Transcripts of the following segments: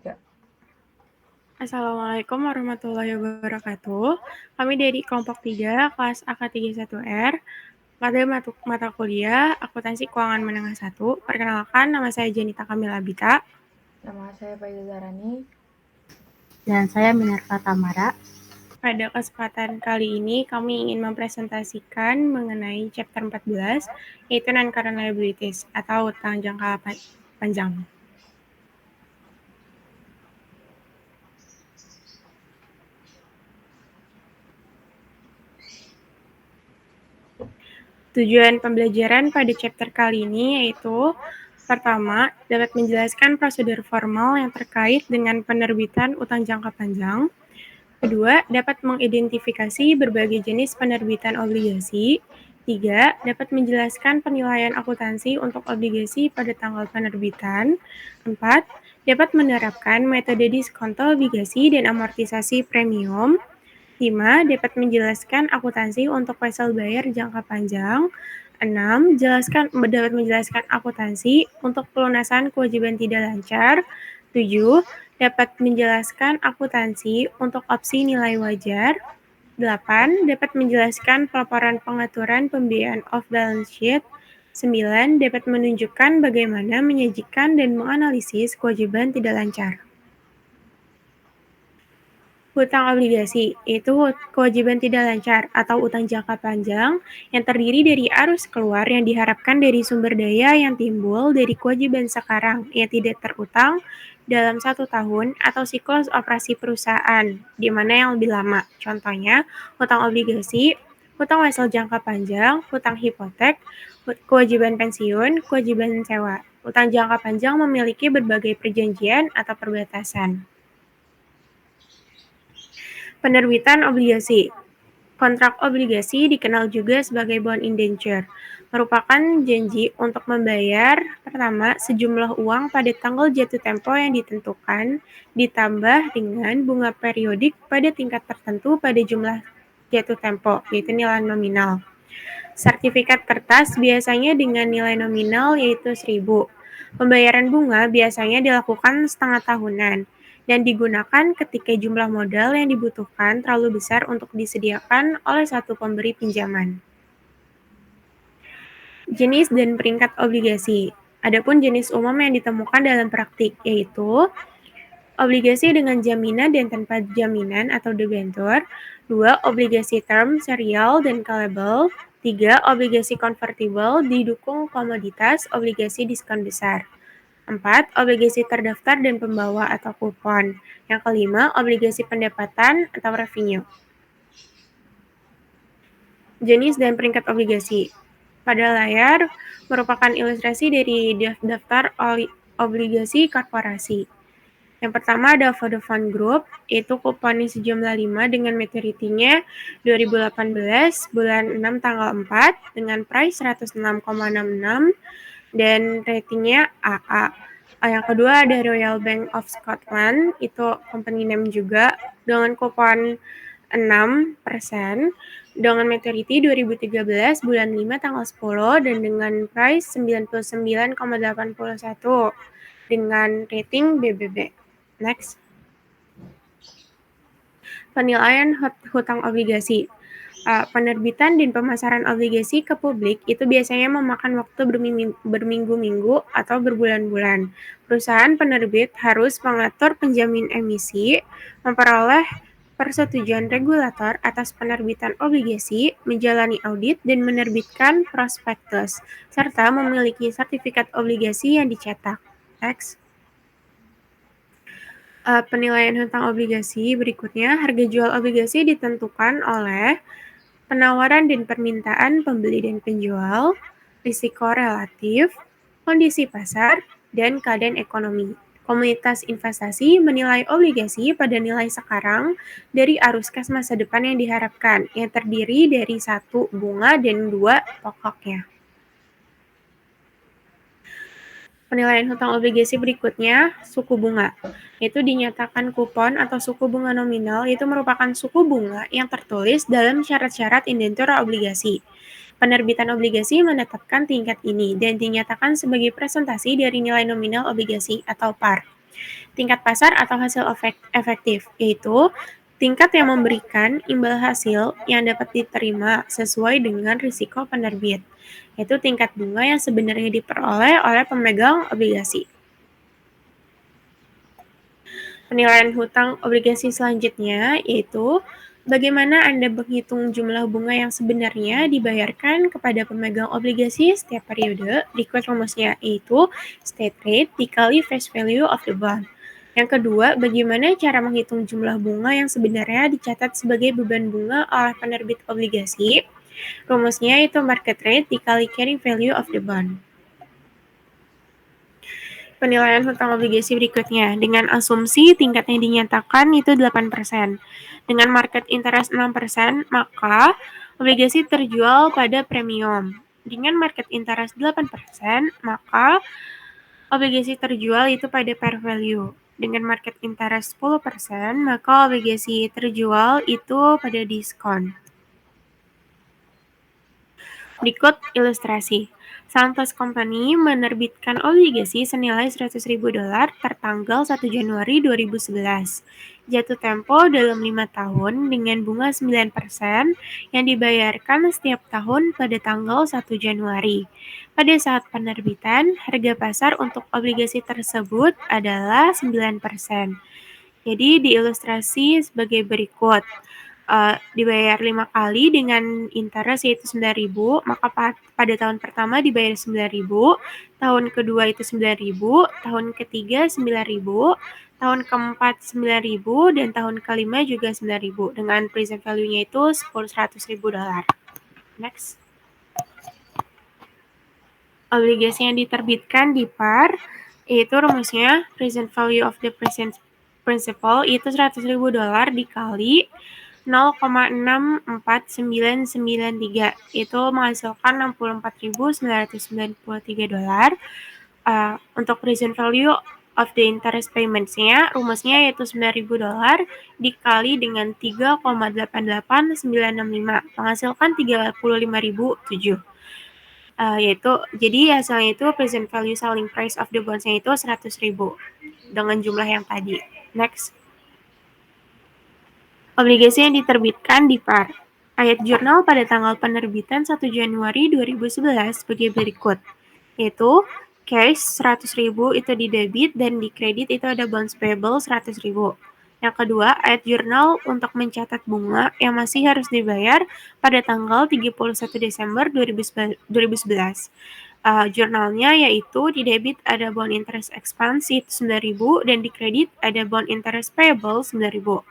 3. Assalamualaikum warahmatullahi wabarakatuh. Kami dari kelompok 3, kelas AK31R, pada mata kuliah Akuntansi Keuangan Menengah 1. Perkenalkan, nama saya Janita Kamila Bita. Nama saya Faiza Zarani. Dan saya Minerva Tamara. Pada kesempatan kali ini, kami ingin mempresentasikan mengenai chapter 14, yaitu non-current liabilities, atau utang jangka panjang. Tujuan pembelajaran pada chapter kali ini yaitu pertama, dapat menjelaskan prosedur formal yang terkait dengan penerbitan utang jangka panjang. Kedua, dapat mengidentifikasi berbagai jenis penerbitan obligasi. Tiga, dapat menjelaskan penilaian akuntansi untuk obligasi pada tanggal penerbitan. Empat, dapat menerapkan metode diskonto obligasi dan amortisasi premium. 5. Dapat menjelaskan akuntansi untuk wesel bayar jangka panjang. 6. Dapat menjelaskan akuntansi untuk pelunasan kewajiban tidak lancar. 7. Dapat menjelaskan akuntansi untuk opsi nilai wajar. 8. Dapat menjelaskan pelaporan pengaturan pembiayaan off balance sheet. 9. Dapat menunjukkan bagaimana menyajikan dan menganalisis kewajiban tidak lancar. Hutang obligasi, yaitu kewajiban tidak lancar atau utang jangka panjang yang terdiri dari arus keluar yang diharapkan dari sumber daya yang timbul dari kewajiban sekarang yang tidak terutang dalam 1 tahun atau siklus operasi perusahaan, di mana yang lebih lama. Contohnya, hutang obligasi, hutang wesel jangka panjang, hutang hipotek, kewajiban pensiun, kewajiban sewa. Hutang jangka panjang memiliki berbagai perjanjian atau perbatasan. Penerbitan obligasi. Kontrak obligasi dikenal juga sebagai bond indenture, merupakan janji untuk membayar pertama sejumlah uang pada tanggal jatuh tempo yang ditentukan, ditambah dengan bunga periodik pada tingkat tertentu pada jumlah jatuh tempo, yaitu nilai nominal. Sertifikat kertas biasanya dengan nilai nominal yaitu 1.000. Pembayaran bunga biasanya dilakukan setengah tahunan dan digunakan ketika jumlah modal yang dibutuhkan terlalu besar untuk disediakan oleh satu pemberi pinjaman. Jenis dan peringkat obligasi. Adapun jenis umum yang ditemukan dalam praktik yaitu obligasi dengan jaminan dan tanpa jaminan atau debentur. 2. Obligasi term, serial, dan callable. 3. Obligasi convertible didukung komoditas, obligasi diskon besar. 4. Obligasi terdaftar dan pembawa atau kupon. Yang kelima, obligasi pendapatan atau revenue. Jenis dan peringkat obligasi. Pada layar merupakan ilustrasi dari daftar obligasi korporasi. Yang pertama ada Vodafone Group, itu kuponnya sejumlah 5 dengan maturity-nya 2018 bulan 6 tanggal 4 dengan price 106,66 dan ratingnya AA. Yang kedua ada Royal Bank of Scotland, itu company name juga, dengan kupon 6% dengan maturity 2013 bulan 5 tanggal 10 dan dengan price 99,81 dengan rating BBB. Next. Penilaian hutang obligasi. Penerbitan dan pemasaran obligasi ke publik itu biasanya memakan waktu berminggu-minggu atau berbulan-bulan. Perusahaan penerbit harus mengatur penjamin emisi, memperoleh persetujuan regulator atas penerbitan obligasi, menjalani audit, dan menerbitkan prospektus, serta memiliki sertifikat obligasi yang dicetak. Next. Penilaian hutang obligasi berikutnya, harga jual obligasi ditentukan oleh penawaran dan permintaan pembeli dan penjual, risiko relatif, kondisi pasar, dan keadaan ekonomi. Komunitas investasi menilai obligasi pada nilai sekarang dari arus kas masa depan yang diharapkan, yang terdiri dari 1. Bunga dan 2. Pokoknya. Penilaian hutang obligasi berikutnya, suku bunga. Itu dinyatakan kupon atau suku bunga nominal, itu merupakan suku bunga yang tertulis dalam syarat-syarat indentur obligasi. Penerbitan obligasi menetapkan tingkat ini dan dinyatakan sebagai presentasi dari nilai nominal obligasi atau par. Tingkat pasar atau hasil efektif, yaitu tingkat yang memberikan imbal hasil yang dapat diterima sesuai dengan risiko penerbit, yaitu tingkat bunga yang sebenarnya diperoleh oleh pemegang obligasi. Penilaian hutang obligasi selanjutnya yaitu bagaimana Anda menghitung jumlah bunga yang sebenarnya dibayarkan kepada pemegang obligasi setiap periode. Berikut rumusnya yaitu state rate dikali face value of the bond. Yang kedua, bagaimana cara menghitung jumlah bunga yang sebenarnya dicatat sebagai beban bunga oleh penerbit obligasi. Rumusnya yaitu market rate dikali carrying value of the bond. Penilaian hutang obligasi berikutnya, dengan asumsi tingkat yang dinyatakan itu 8%. Dengan market interest 6%, maka obligasi terjual pada premium. Dengan market interest 8%, maka obligasi terjual itu pada par value. Dengan market interest 10%, maka obligasi terjual itu pada diskon. Berikut ilustrasi. Santos Company menerbitkan obligasi senilai $100.000 tertanggal 1 Januari 2011. Jatuh tempo dalam 5 tahun dengan bunga 9% yang dibayarkan setiap tahun pada tanggal 1 Januari. Pada saat penerbitan, harga pasar untuk obligasi tersebut adalah 9%. Jadi diilustrasi sebagai berikut. Dibayar 5 kali dengan interest yaitu 9.000, maka pada tahun pertama dibayar 9.000, tahun kedua itu 9.000, tahun ketiga 9.000, tahun keempat 9.000, dan tahun kelima juga 9.000 dengan present value-nya itu $100.000. Next. Obligasi yang diterbitkan di par yaitu rumusnya present value of the present principal itu $100.000 dikali 0,64993 itu menghasilkan $64.993. Untuk present value of the interest payments-nya, rumusnya yaitu $9.000 dikali dengan 3,88965 menghasilkan $35.007. Yaitu jadi hasilnya itu present value selling price of the bonds-nya itu 100.000 dengan jumlah yang tadi. Next. Obligasi yang diterbitkan di par. Ayat jurnal pada tanggal penerbitan 1 Januari 2011 sebagai berikut, yaitu cash 100.000 itu di debit dan di kredit itu ada bonds payable 100.000. Yang kedua, ayat jurnal untuk mencatat bunga yang masih harus dibayar pada tanggal 31 Desember 2011. Jurnalnya yaitu di debit ada bond interest expense itu 9.000 dan di kredit ada bond interest payable 9.000.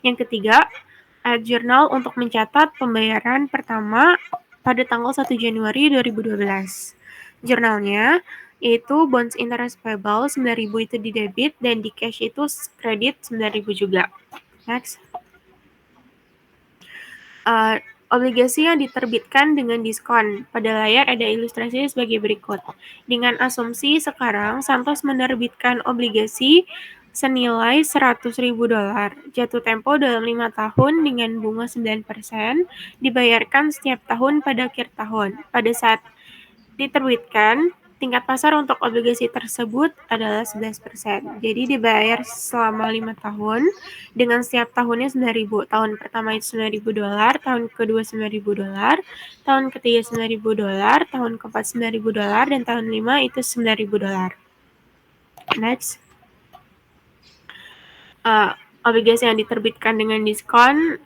Yang ketiga, jurnal untuk mencatat pembayaran pertama pada tanggal 1 Januari 2012. Jurnalnya yaitu bonds interest payable 9.000 itu di debit dan di cash itu kredit 9.000 juga. Next. Obligasi yang diterbitkan dengan diskon. Pada layar ada ilustrasinya sebagai berikut. Dengan asumsi sekarang Santos menerbitkan obligasi senilai $100.000. Jatuh tempo dalam 5 tahun dengan bunga 9%, dibayarkan setiap tahun pada akhir tahun. Pada saat diterbitkan, tingkat pasar untuk obligasi tersebut adalah 11%. Jadi dibayar selama 5 tahun dengan setiap tahunnya 9.000. Tahun pertama itu $9.000, tahun kedua $9.000, tahun ketiga $9.000, tahun keempat $9.000, dan tahun kelima itu $9.000. Next. Obligasi yang diterbitkan dengan diskon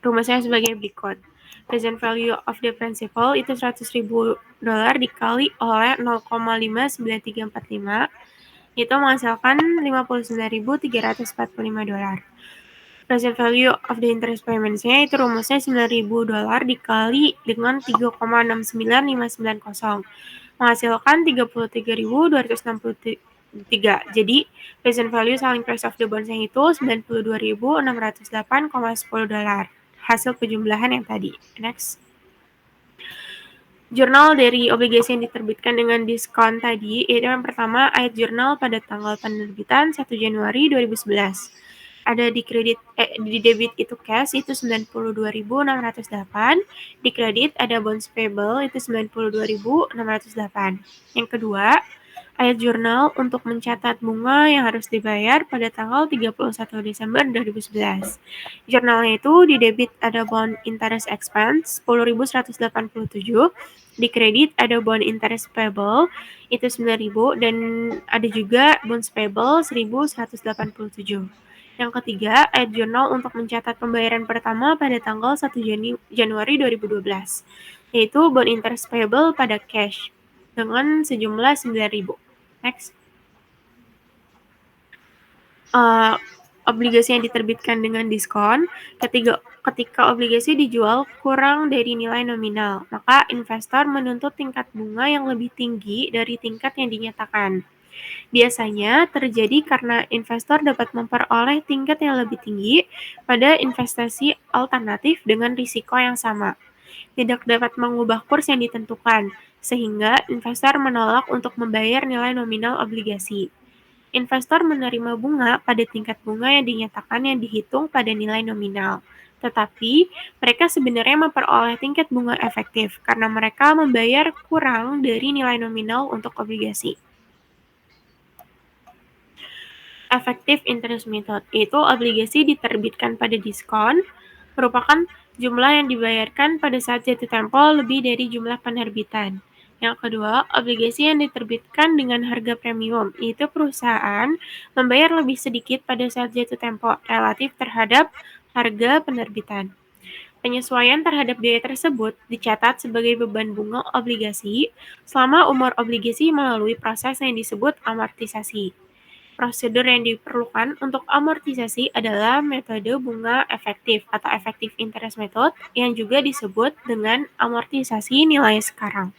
rumusnya sebagai berikut. Present value of the principal itu $100.000 dikali oleh 0,59345 itu menghasilkan $59.345. Present value of the interest payments-nya itu rumusnya $9.000 dikali dengan 3,69590 menghasilkan $33.263. Jadi present value selling price of the bonds yang itu $92.608,10. Hasil penjumlahan yang tadi. Next. Jurnal dari obligasi yang diterbitkan dengan diskon tadi, yaitu yang pertama ayat jurnal pada tanggal penerbitan 1 Januari 2011. Ada di debit itu cash itu 92.608, di kredit ada bonds payable itu 92.608. Yang kedua, Ayat jurnal untuk mencatat bunga yang harus dibayar pada tanggal 31 Desember 2011. Jurnalnya itu di debit ada bond interest expense 10.187, di kredit ada bond interest payable itu 9.000 dan ada juga bonds payable 1.187. Yang ketiga, ayat jurnal untuk mencatat pembayaran pertama pada tanggal 1 Januari 2012, yaitu bond interest payable pada cash dengan sejumlah 9.000. Next. Obligasi yang diterbitkan dengan diskon. Ketika obligasi dijual kurang dari nilai nominal, maka investor menuntut tingkat bunga yang lebih tinggi dari tingkat yang dinyatakan. Biasanya terjadi karena investor dapat memperoleh tingkat yang lebih tinggi pada investasi alternatif dengan risiko yang sama. Tidak dapat mengubah kurs yang ditentukan, sehingga investor menolak untuk membayar nilai nominal obligasi. Investor menerima bunga pada tingkat bunga yang dinyatakan yang dihitung pada nilai nominal. Tetapi, mereka sebenarnya memperoleh tingkat bunga efektif karena mereka membayar kurang dari nilai nominal untuk obligasi. Effective interest method, yaitu obligasi diterbitkan pada diskon, merupakan jumlah yang dibayarkan pada saat jatuh tempo lebih dari jumlah penerbitan. Yang kedua, obligasi yang diterbitkan dengan harga premium, yaitu perusahaan membayar lebih sedikit pada saat jatuh tempo relatif terhadap harga penerbitan. Penyesuaian terhadap biaya tersebut dicatat sebagai beban bunga obligasi selama umur obligasi melalui proses yang disebut amortisasi. Prosedur yang diperlukan untuk amortisasi adalah metode bunga efektif atau effective interest method yang juga disebut dengan amortisasi nilai sekarang.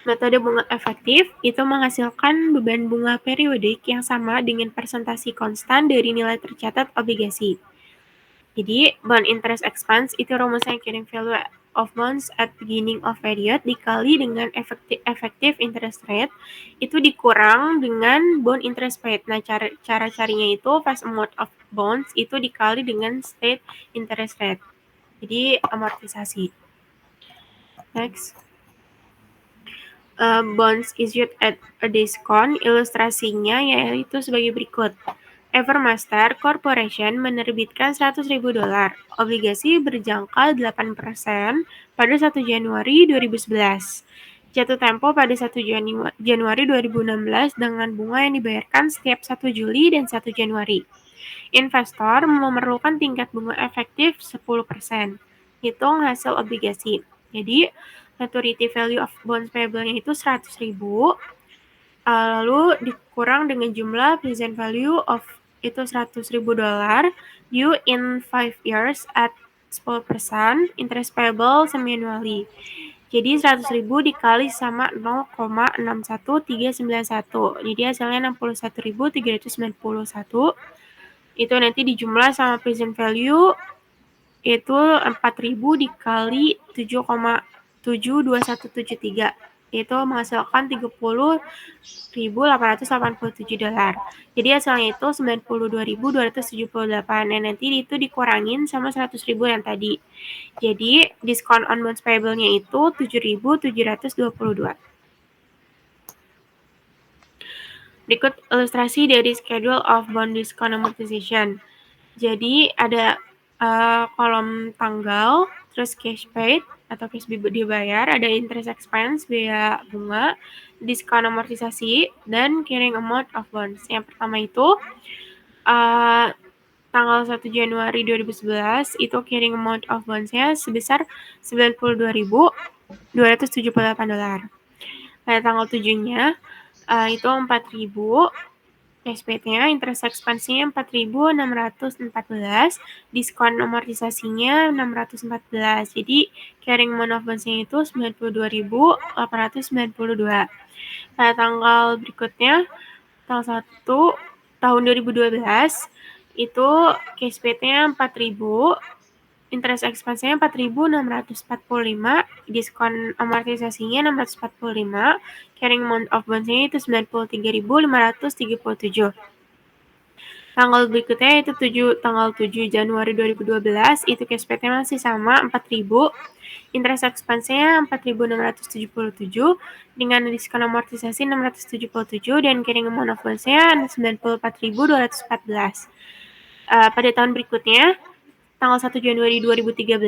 Metode bunga efektif itu menghasilkan beban bunga periodik yang sama dengan persentase konstan dari nilai tercatat obligasi. Jadi, bond interest expense itu rumusnya carrying value of bonds at beginning of period dikali dengan effective interest rate itu dikurang dengan bond interest rate. Nah, cara carinya itu face amount of bonds itu dikali dengan state interest rate. Jadi, amortisasi. Next. Bonds issued at a discount, ilustrasinya yaitu sebagai berikut. Evermaster Corporation menerbitkan $100.000 obligasi berjangka 8% pada 1 Januari 2011. Jatuh tempo pada 1 Januari 2016 dengan bunga yang dibayarkan setiap 1 Juli dan 1 Januari. Investor memerlukan tingkat bunga efektif 10%. Hitung hasil obligasi. Jadi, maturity value of bonds payable-nya itu 100.000, lalu dikurang dengan jumlah present value of itu $100.000 due in 5 years at 10%, interest payable semi-annually. Jadi 100.000 dikali sama 0,61391. Jadi hasilnya 61.391. Itu nanti dijumlah sama present value itu 4.000 dikali 7,72173, itu menghasilkan $30.887. Jadi hasilnya itu 92.278. Dan nanti itu dikurangin sama 100.000 yang tadi. Jadi diskon on bonds payable-nya itu 7.722. Berikut ilustrasi dari schedule of bond discount amortization. Jadi ada kolom tanggal, terus cash paid atau cash dibayar, ada interest expense, biaya bunga, diskon amortisasi, dan carrying amount of bonds. Yang pertama itu tanggal 1 Januari 2011 itu carrying amount of bonds-nya sebesar $92.278. Pada tanggal 7-nya itu 4.000. Cash paid-nya, interest expense-nya 4.614, diskon amortisasinya 614. Jadi carrying amount of bonds-nya itu 92.892. Pada tanggal berikutnya, tanggal 1 tahun 2012, itu cash paid-nya 4.000, interest expense-nya 4.645, diskon amortisasinya 645, carrying amount of bonds-nya itu 93.537. Tanggal berikutnya itu tanggal 7 Januari 2012, itu cash paid-nya masih sama 4.000, Interest expense-nya 4.677 dengan diskon amortisasi 677 dan carrying amount of loans-nya 94.214. Pada tahun berikutnya, tanggal 1 Januari 2013,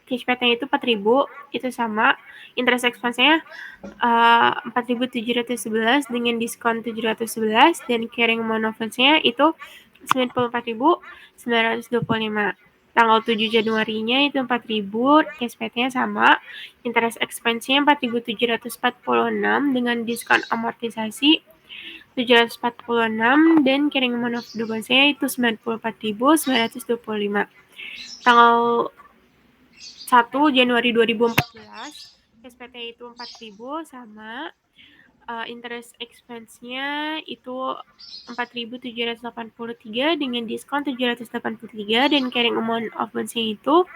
cash pay-nya itu 4.000, itu sama. Interest expense-nya 4.711 dengan diskon 711 dan carrying amount of loans-nya itu 94.925. Tanggal 7 Januarinya itu 4.000, cash pay-nya sama. Interest expense-nya 4.746 dengan diskon amortisasi 746 dan carrying amount of the bonds-nya itu 94.925. Tanggal 1 Januari 2014, SPT itu 4.000 sama. Interest expense-nya itu 4.783 dengan diskon 783 dan carrying amount of bonds-nya itu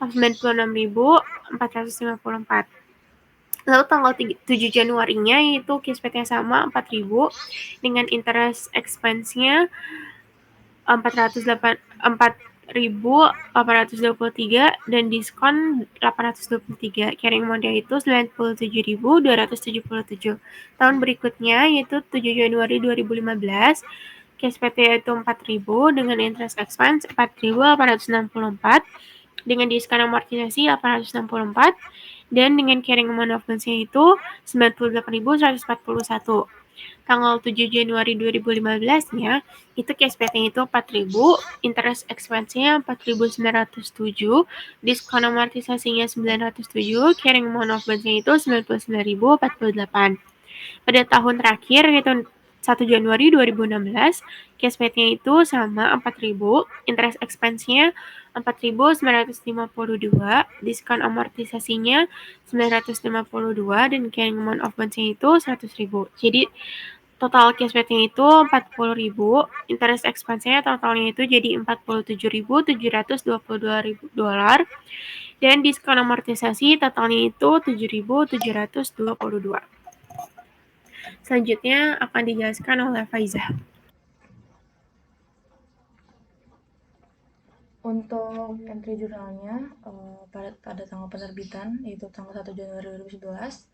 96.454. Lalu tanggal 7 Januarinya itu KSPT sama 4.000 dengan interest expense-nya 4.823 dan diskon 823. Carrying amount-nya itu 97.277. Tahun berikutnya yaitu 7 Januari 2015, KSPT itu 4.000 dengan interest expense 4.864 dengan diskon amortisasi 864 dan dengan carrying amount of loans-nya itu 98.141. Tanggal 7 Januari 2015-nya, itu KSPT itu 4.000, interest expense-nya 4.907, diskon amortisasinya 907, carrying amount of loans-nya itu 99.048. Pada tahun terakhir, yaitu 1 Januari 2016, KSPT-nya itu sama 4.000, interest expense-nya 4.952, diskon amortisasinya 952 dan carrying amount of bonds-nya itu 100.000. Jadi total KSPT-nya itu 40.000, interest expense-nya totalnya itu jadi 47.722 dolar dan diskon amortisasi totalnya itu 7.722. Selanjutnya akan dijelaskan oleh Faizah. Untuk entry jurnalnya pada tanggal penerbitan yaitu tanggal 1 Januari 2011,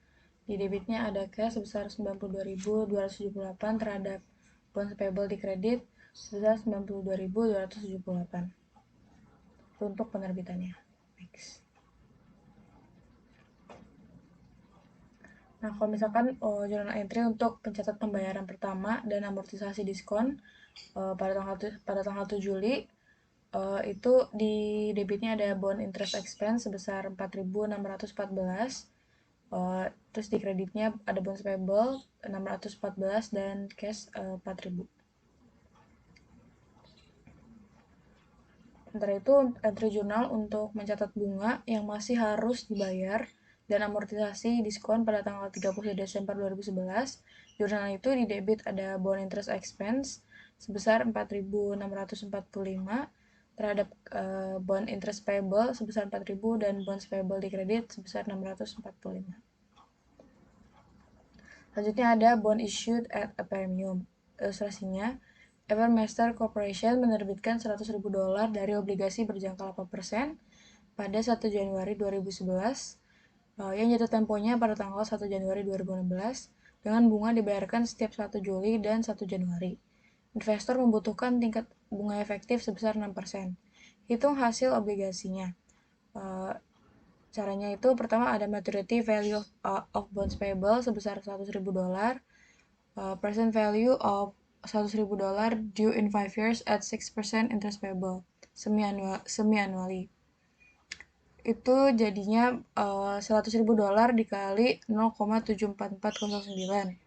di debitnya ada cash sebesar 92.278 terhadap bonds payable di kredit sebesar 92.278. Itu untuk penerbitannya. Next. Nah, kalau misalkan jurnal entry untuk pencatat pembayaran pertama dan amortisasi diskon pada tanggal 1 Juli itu di debitnya ada bond interest expense sebesar 4.614, terus di kreditnya ada bonds payable 614 dan cash 4.000. Sementara itu entry jurnal untuk mencatat bunga yang masih harus dibayar dan amortisasi diskon pada tanggal 30 Desember 2011. Jurnal itu di debit ada bond interest expense sebesar 4.645 terhadap bond interest payable sebesar 4.000 dan bonds payable di kredit sebesar 645. Selanjutnya ada bond issued at a premium. Ilustrasinya, Evermaster Corporation menerbitkan $100.000 dari obligasi berjangka 8% pada 1 Januari 2011 yang jatuh temponya pada tanggal 1 Januari 2016 dengan bunga dibayarkan setiap 1 Juli dan 1 Januari. Investor membutuhkan tingkat bunga efektif sebesar 6%. Hitung hasil obligasinya. Caranya itu pertama ada maturity value of bonds payable sebesar $100.000, present value of $100.000 due in 5 years at 6% interest payable semi-annually. Itu jadinya $100.000 dikali 0,74409.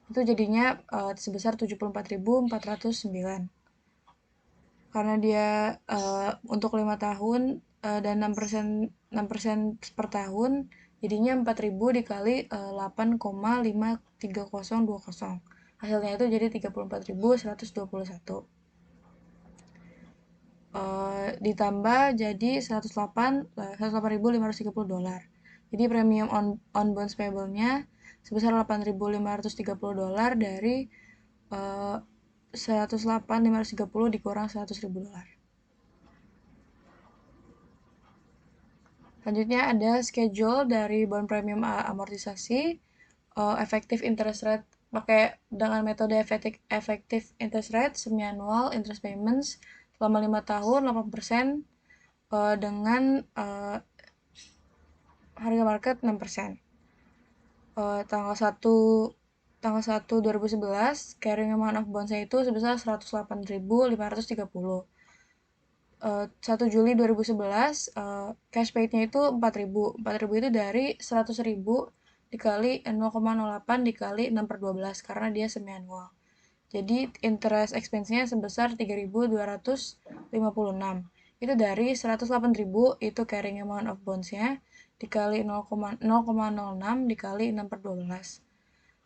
Itu jadinya sebesar 74.409. Karena dia untuk 5 tahun dan 6% per tahun, jadinya 4.000 dikali 8,53020. Hasilnya itu jadi 34.121. Ditambah jadi $108.530. Jadi premium on bonds payable-nya sebesar $8.530 dari 108.530 dikurang $100.000. Selanjutnya ada schedule dari bond premium amortisasi, effective interest rate pakai dengan metode effective interest rate, semi-annual interest payments selama 5 tahun 8% dengan harga market 6%. Tanggal 1 2011 carrying amount of bonds-nya itu sebesar 108.530. 1 Juli 2011 cash paid-nya itu 4.000. 4.000 itu dari 100.000 dikali 0,08 dikali 6/12 karena dia semi annual. Jadi interest expense-nya sebesar 3.256. Itu dari 108.000 itu carrying amount of bonds-nya dikali 0,06 dikali 6/12.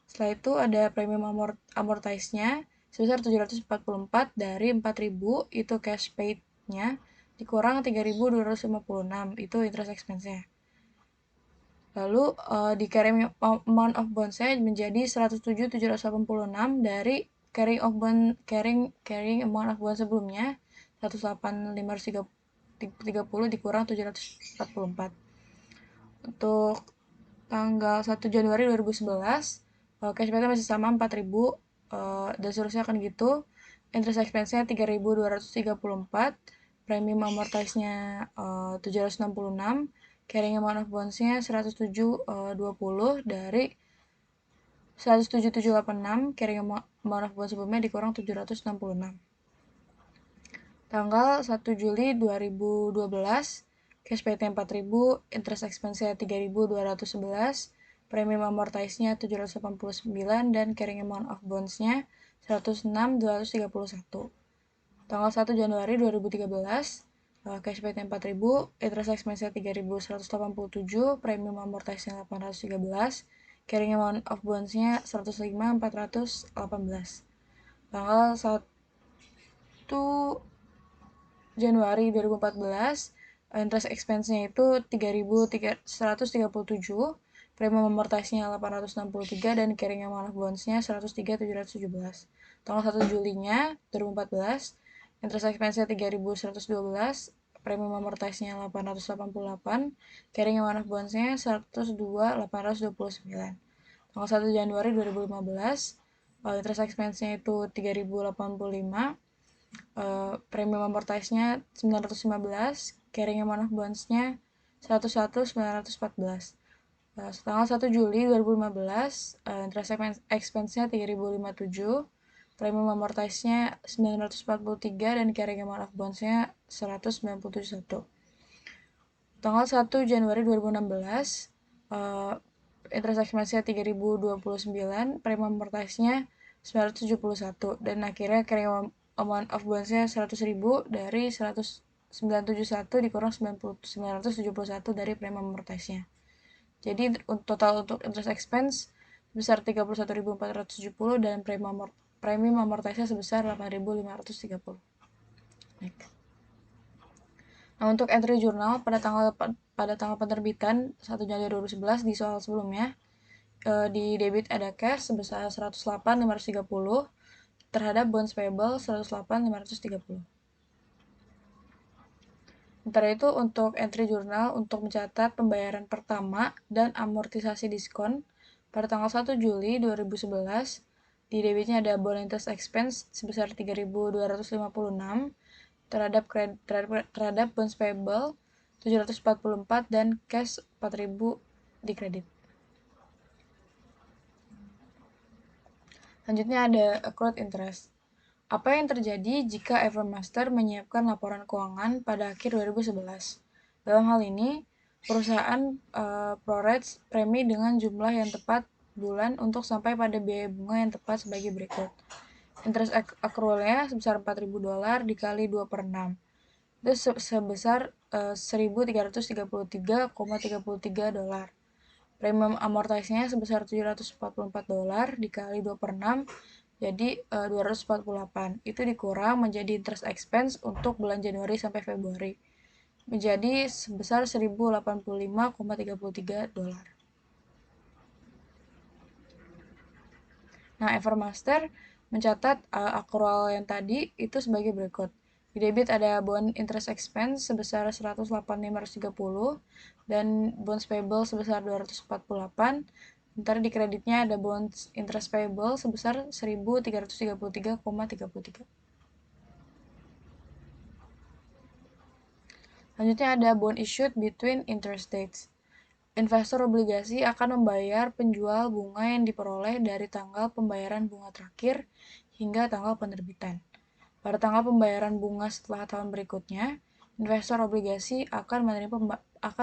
Setelah itu ada premium amortize-nya sebesar 744 dari 4.000 itu cash paid-nya dikurang 3.256 itu interest expense-nya. Lalu di carrying amount of bonds-nya menjadi 107.786 dari carrying amount of bonds sebelumnya 108.530 dikurang 744. Untuk tanggal 1 Januari 2011 cash paid masih sama 4.000 dan seterusnya akan gitu. Interest expense-nya 3.234, premium amortize-nya 766, carrying amount of bonds-nya 107.20 dari 107.786, carrying amount of bonds sebelumnya dikurang 766. Tanggal 1 Juli 2012 cash paid-nya 4.000, interest expense-nya 3.211, premium amortize-nya 789 dan carrying amount of bonds-nya 106.231. Tanggal 1 Januari 2013 cash paid-nya 4.000, interest expense-nya 3.187, premium amortize-nya 813, carrying amount of bonds-nya 105.418. Tanggal 1 Januari 2014 interest expense-nya itu 3.137, premium amortize-nya 863 dan carrying amount of bonds-nya 103.717. Tanggal 1 Julinya 2014 interest expense-nya 3.112, premium amortize-nya 888, carrying amount of bonds-nya 102.829. Tanggal 1 Januari 2015 interest expense-nya itu 3.085, premium amortize-nya 915, carrying amount of bonds-nya 101.914. Tanggal 1 Juli 2015 interest expense-nya 3.057, premium amortize-nya 943 dan carrying amount of bonds-nya 191. Tanggal 1 Januari 2016 interest expense-nya 3.029, premium amortize-nya 971 dan akhirnya carrying amount of bonds-nya 100.000 dari 971 dikurang 971 dari premium amortize-nya. Jadi total untuk interest expense sebesar 31.470 dan premium amortize-nya sebesar 8.530. Nah, untuk entry jurnal pada tanggal penerbitan 1 Januari 2011 di soal sebelumnya di debit ada cash sebesar 108.530 terhadap bonds payable 108.530. Sementara itu untuk entry jurnal untuk mencatat pembayaran pertama dan amortisasi diskon pada tanggal 1 Juli 2011 di debitnya ada bond interest expense sebesar 3.256 terhadap bonds payable 744 dan cash 4.000 di kredit. Selanjutnya ada accrued interest. Apa yang terjadi jika Evermaster menyiapkan laporan keuangan pada akhir 2011? Dalam hal ini, perusahaan prorate premi dengan jumlah yang tepat bulan untuk sampai pada biaya bunga yang tepat sebagai berikut. Interest accrual-nya sebesar $4.000 dikali 2/6. Itu sebesar $1.333,33. Premium amortize-nya sebesar $744 dikali 2/6 jadi 248. Itu dikurang menjadi interest expense untuk bulan Januari sampai Februari menjadi sebesar $1.085,33. Nah, Evermaster mencatat accrual yang tadi itu sebagai berikut. Di debit ada bond interest expense sebesar 108.530 dan bonds payable sebesar 248. Sementara di kreditnya ada bonds interest payable sebesar 1.333,33. Selanjutnya ada bond issued between interest dates. Investor obligasi akan membayar penjual bunga yang diperoleh dari tanggal pembayaran bunga terakhir hingga tanggal penerbitan. Pada tanggal pembayaran bunga setelah tahun berikutnya, investor obligasi akan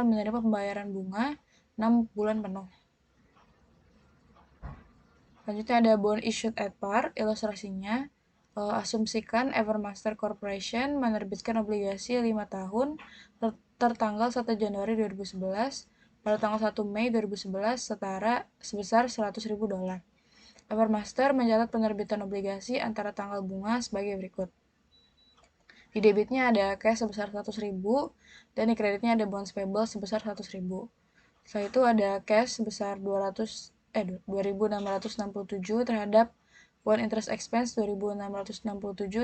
menerima pembayaran bunga 6 bulan penuh. Selanjutnya ada bond issued at par. Ilustrasinya, asumsikan Evermaster Corporation menerbitkan obligasi 5 tahun tertanggal 1 Januari 2011 pada tanggal 1 Mei 2011 sebesar $100.000. Evermaster mencatat penerbitan obligasi antara tanggal bunga sebagai berikut. Di debitnya ada cash sebesar 100.000 dan di kreditnya ada bonds payable sebesar 100.000. Setelah itu ada cash sebesar 2.667 terhadap bond interest expense 2.667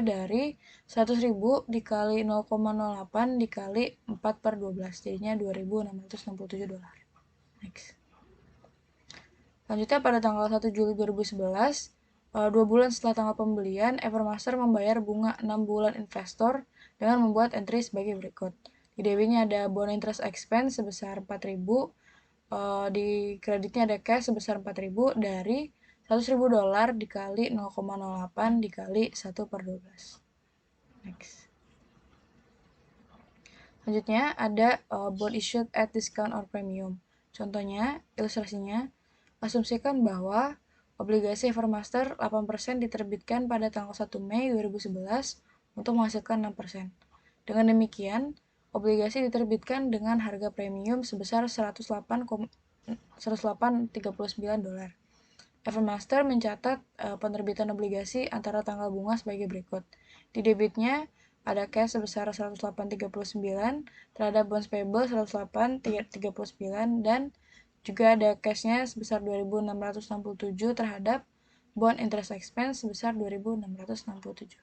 dari 100.000 dikali 0,08 dikali 4/12, jadinya $2.667. Next. Selanjutnya pada tanggal 1 Juli 2011, 2 bulan setelah tanggal pembelian, Evermaster membayar bunga 6 bulan investor dengan membuat entry sebagai berikut. Di debitnya ada bond interest expense sebesar 4.000, di kreditnya ada cash sebesar 4.000 dari $100.000 dikali 0,08 dikali 1/12. Next. Selanjutnya ada bond issued at discount or premium. Contohnya, ilustrasinya, asumsikan bahwa obligasi Evermaster 8% diterbitkan pada tanggal 1 Mei 2011 untuk menghasilkan 6%. Dengan demikian, obligasi diterbitkan dengan harga premium sebesar $108.39. Evermaster mencatat penerbitan obligasi antara tanggal bunga sebagai berikut. Di debitnya ada cash sebesar 108.39 terhadap bonds payable 108.39 dan juga ada cashnya sebesar 2.667 terhadap bond interest expense sebesar 2.667.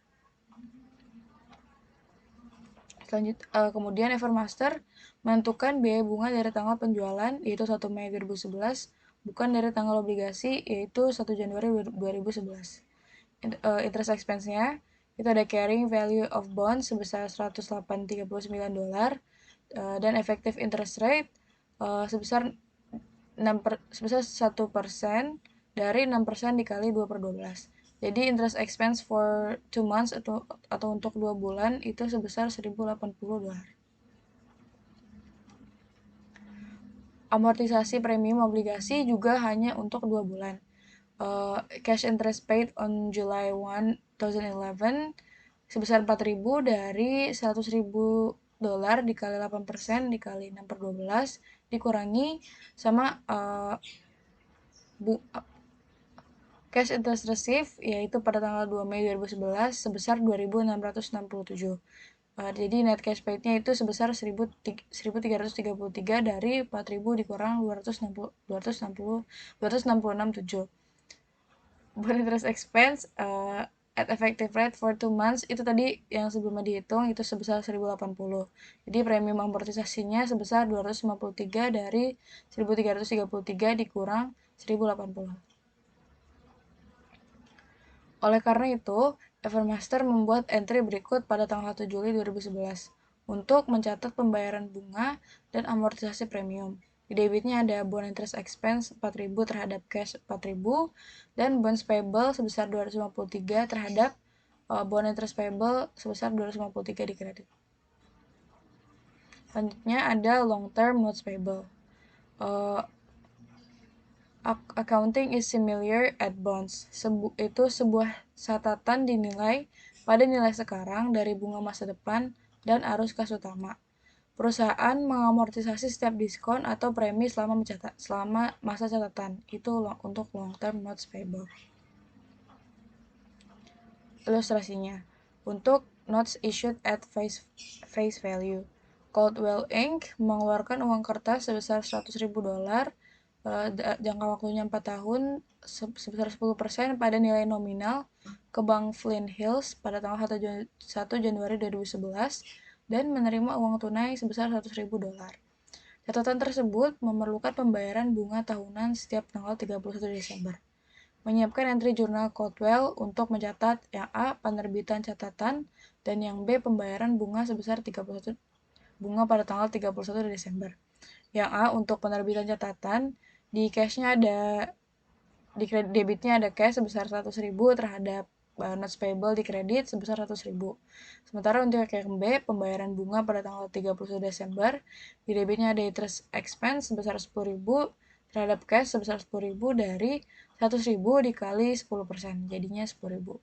Kemudian Evermaster menentukan biaya bunga dari tanggal penjualan yaitu 1 Mei 2011 bukan dari tanggal obligasi yaitu 1 Januari 2011. Interest expense-nya itu ada carrying value of bonds sebesar $108.39 dan effective interest rate sebesar 1% dari 6% dikali 2/12. Jadi interest expense for 2 months atau untuk 2 bulan itu sebesar $1.080. Amortisasi premium obligasi juga hanya untuk 2 bulan. Cash interest paid on July 1, 2011 sebesar 4.000 dari $100.000 dikali 8% dikali 6/12 dikurangi sama cash interest received yaitu pada tanggal 2 Mei 2011 sebesar 2.667. Jadi net cash paid-nya itu sebesar 1.333 dari 4.000 dikurang 266.7. Bond interest expense at effective rate for 2 months itu tadi yang sebelumnya dihitung itu sebesar 1.080. Jadi premium amortisasinya sebesar 253 dari 1.333 dikurang 1.080. Oleh karena itu, Evermaster membuat entry berikut pada tanggal 1 Juli 2011 untuk mencatat pembayaran bunga dan amortisasi premium. Di debitnya ada bond interest expense 4.000 terhadap cash 4.000 dan bonds payable sebesar 253 terhadap bond interest payable sebesar 253 di kredit. Selanjutnya ada long term notes payable. Accounting is similar at bonds. Itu sebuah catatan dinilai pada nilai sekarang dari bunga masa depan dan arus kas utama. Perusahaan mengamortisasi setiap diskon atau premi selama masa catatan. Itu untuk long term notes payable. Ilustrasinya, untuk notes issued at face value, Coldwell Inc. mengeluarkan uang kertas sebesar $100.000 jangka waktunya 4 tahun sebesar 10% pada nilai nominal ke Bank Flint Hills pada tanggal 1 Januari 2011 dan menerima uang tunai sebesar $100.000. Catatan tersebut memerlukan pembayaran bunga tahunan setiap tanggal 31 Desember. Menyiapkan entry jurnal Coldwell untuk mencatat yang A. penerbitan catatan dan yang B. pembayaran bunga sebesar 31 bunga pada tanggal 31 Desember. Yang A untuk penerbitan catatan, di cashnya ada di debitnya ada cash sebesar 100.000 terhadap notes payable di kredit sebesar 100.000. Sementara untuk yang B, pembayaran bunga pada tanggal 31 Desember, di debitnya ada interest expense sebesar 10.000 terhadap cash sebesar 10.000 dari 100.000 dikali 10%, jadinya 10.000.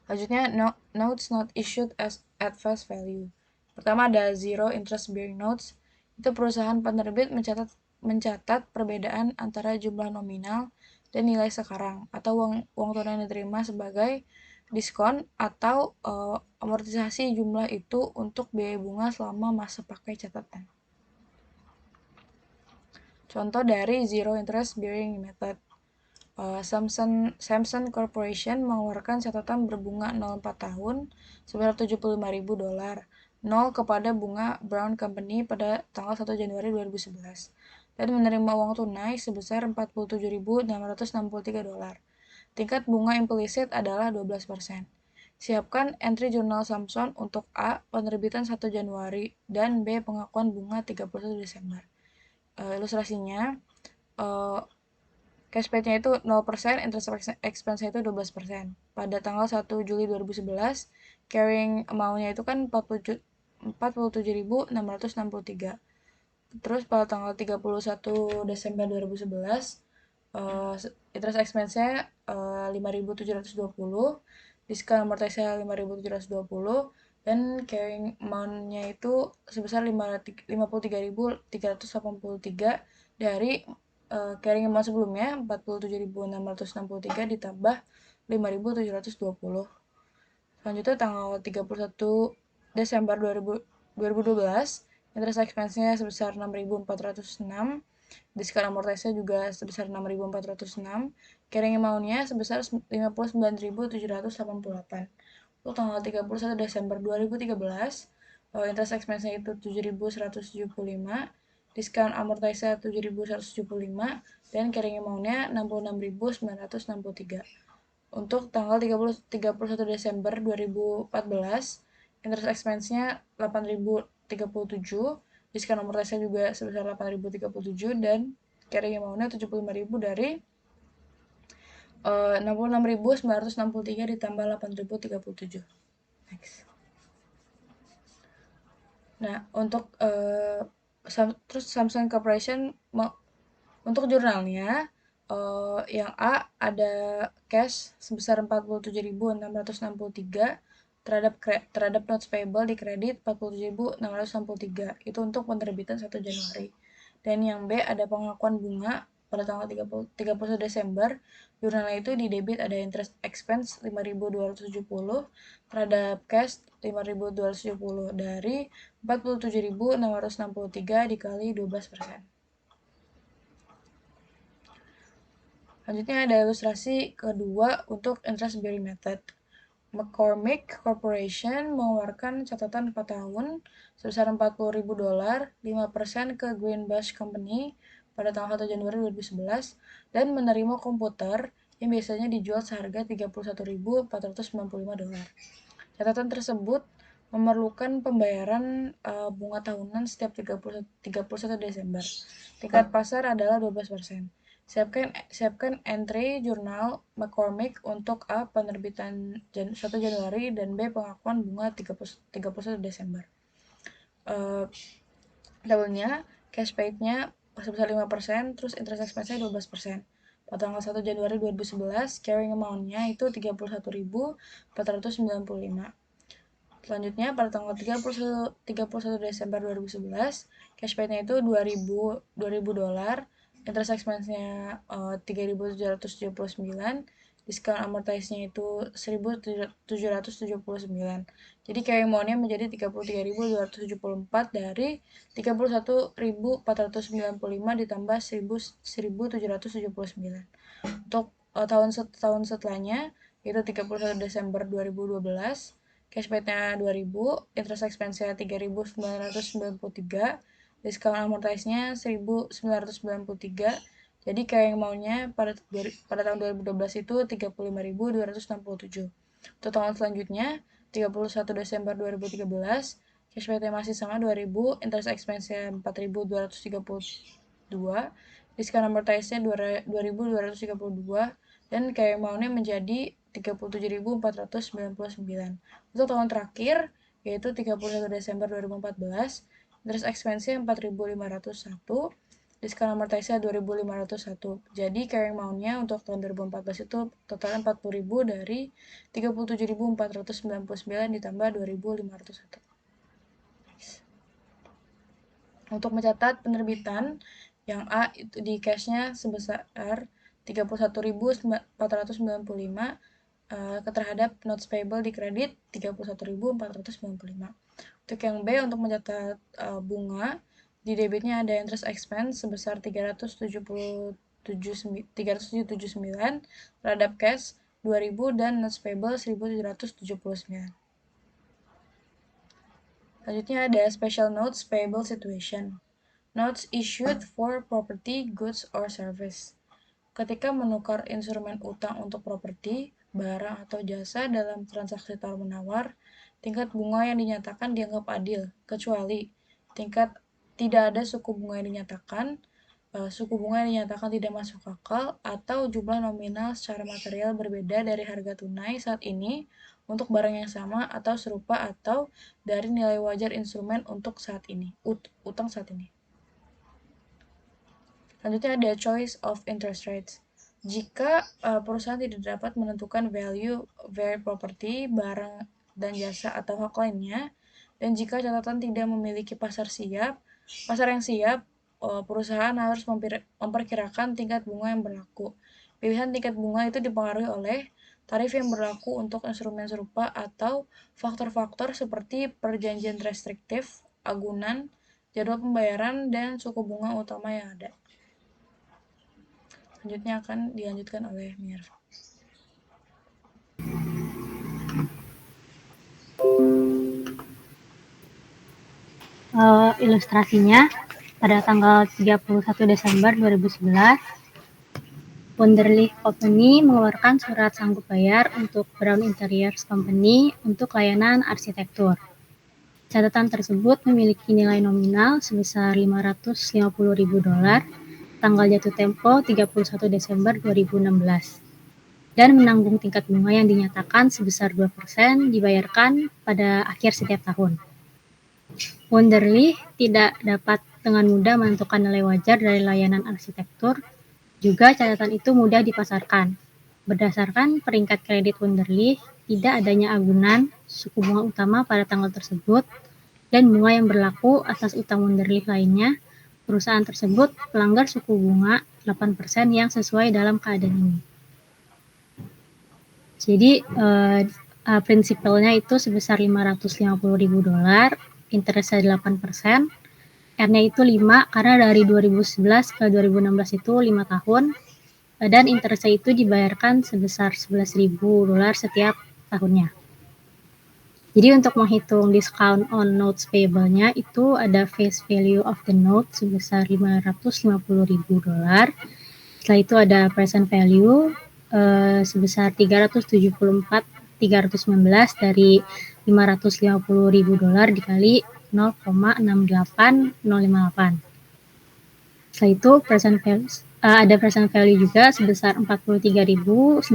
Selanjutnya, notes not issued at face value. Pertama ada zero interest bearing notes. Itu perusahaan penerbit mencatat perbedaan antara jumlah nominal dan nilai sekarang atau uang tunai yang diterima sebagai diskon atau amortisasi jumlah itu untuk biaya bunga selama masa pakai catatan. Contoh dari zero interest bearing method. Samsung Corporation mengeluarkan catatan berbunga 0,4 tahun sebesar $75.000, 0 kepada bunga Brown Company pada tanggal 1 Januari 2011, dan menerima uang tunai sebesar $47.663. Tingkat bunga implisit adalah 12%. Siapkan entry jurnal Samsung untuk A. penerbitan 1 Januari dan B. pengakuan bunga 31 Desember. Ilustrasinya, cash paid-nya itu 0%, interest expense-nya itu 12%. Pada tanggal 1 Juli 2011, carrying amount-nya itu kan 47.663. Terus pada tanggal 31 Desember 2011, interest expense-nya 5.720, diskon amortisasi 5.720, dan carrying amount-nya itu sebesar 53.383 dari carrying amount sebelumnya 47.663 ditambah 5.720. Selanjutnya tanggal 31 Desember 2012, interest expense-nya sebesar 6.406, diskon amortisasi juga sebesar 6.406, carrying amount-nya sebesar 59.788. Untuk tanggal 31 Desember 2013, interest expense-nya itu 7.175, diskon amortisasi 7.175, dan carrying amount-nya 66.963. Untuk tanggal 31 Desember 2014, interest expense-nya 8.037, diskon amortisasi juga sebesar 8.037, dan carrying amount-nya 75.000 dari 66.963 ditambah 8.037. Next. Nah, untuk terus Samsung Corporation untuk jurnalnya, yang A ada cash sebesar 47.663 terhadap notes payable di kredit 47.663. Itu untuk penerbitan 1 Januari. Dan yang B ada pengakuan bunga pada tanggal 31 Desember. Jurnalnya itu di debit ada interest expense 5.270 terhadap cash 5.270 dari 47.663 dikali 12%. Selanjutnya ada ilustrasi kedua untuk interest bearing method. McCormick Corporation mengeluarkan catatan 4 tahun sebesar $40.000, 5% ke Greenbush Company pada tanggal 1 Januari 2011 dan menerima komputer yang biasanya dijual seharga $31.495. Catatan tersebut memerlukan pembayaran bunga tahunan setiap 31 Desember. Tingkat pasar adalah 12%. Siapkan entry jurnal McCormick untuk A. penerbitan 1 Januari dan B. pengakuan bunga 31 Desember. Tabelnya, cash paid-nya sebesar 5%, terus interest expense-nya 12%. Pada tanggal 1 Januari 2011, carrying amount-nya itu 31.495. Selanjutnya, pada tanggal 31 Desember 2011, cash paid-nya itu $2.000, interest expense-nya 3.779, diskon amortisasinya itu 1.779. Jadi carrying amount-nya menjadi 33.274 dari 31.495 ditambah 1.779. Untuk tahun setelahnya yaitu 31 Desember 2012, cash paid-nya 2.000, interest expense-nya 3.993, diskon amortisasinya 1.993. Jadi carrying amount-nya pada tahun 2012 itu 35.267. Untuk tahun selanjutnya 31 Desember 2013, cash paid-nya masih sama 2.000, interest expense-nya 4.232, diskon amortisasinya 2.232, dan carrying amount-nya menjadi 37.499. Untuk tahun terakhir yaitu 31 Desember 2014, interest expense-nya 4.501, diskon amortisasinya 2.501. Jadi carrying amount-nya untuk tahun 2014 itu total 40.000 dari 37.499 ditambah 2.501. Untuk mencatat penerbitan, yang A itu di cash-nya sebesar 31.495 terhadap notes payable di kredit 31.495. Untuk yang B, untuk mencatat bunga, di debitnya ada interest expense sebesar 379 terhadap cash 2.000 dan notes payable 1.779. Selanjutnya ada special notes payable situation. Notes issued for property, goods, or service. Ketika menukar instrumen utang untuk properti, barang atau jasa dalam transaksi tawar-menawar, tingkat bunga yang dinyatakan dianggap adil, kecuali tidak ada suku bunga yang dinyatakan, suku bunga yang dinyatakan tidak masuk akal, atau jumlah nominal secara material berbeda dari harga tunai saat ini untuk barang yang sama atau serupa, atau dari nilai wajar instrumen untuk saat ini, utang saat ini. Selanjutnya ada choice of interest rates. Jika perusahaan tidak dapat menentukan value varied property, barang dan jasa atau hak lainnya, dan jika catatan tidak memiliki pasar yang siap, perusahaan harus memperkirakan tingkat bunga yang berlaku. Pilihan tingkat bunga itu dipengaruhi oleh tarif yang berlaku untuk instrumen serupa atau faktor-faktor seperti perjanjian restriktif, agunan, jadwal pembayaran, dan suku bunga utama yang ada. Selanjutnya akan dilanjutkan oleh Minerva. Ilustrasinya, pada tanggal 31 Desember 2011, Wunderlich Company mengeluarkan surat sanggup bayar untuk Brown Interiors Company untuk layanan arsitektur. Catatan tersebut memiliki nilai nominal sebesar $550.000, tanggal jatuh tempo 31 Desember 2016, dan menanggung tingkat bunga yang dinyatakan sebesar 2% dibayarkan pada akhir setiap tahun. Wunderlich tidak dapat dengan mudah menentukan nilai wajar dari layanan arsitektur. Juga catatan itu mudah dipasarkan. Berdasarkan peringkat kredit Wunderlich, tidak adanya agunan suku bunga utama pada tanggal tersebut, dan bunga yang berlaku atas utang Wunderlich lainnya, perusahaan tersebut melanggar suku bunga 8% yang sesuai dalam keadaan ini. Jadi prinsipalnya itu sebesar $550.000, interestnya 8%, R-nya itu 5 karena dari 2011 ke 2016 itu 5 tahun, dan interestnya itu dibayarkan sebesar $11.000 setiap tahunnya. Jadi untuk menghitung discount on notes payable-nya itu ada face value of the note sebesar $550.000. Setelah itu ada present value sebesar 374.319 dari $550.000 dikali 0,68058. Setelah itu ada present value juga sebesar 43.920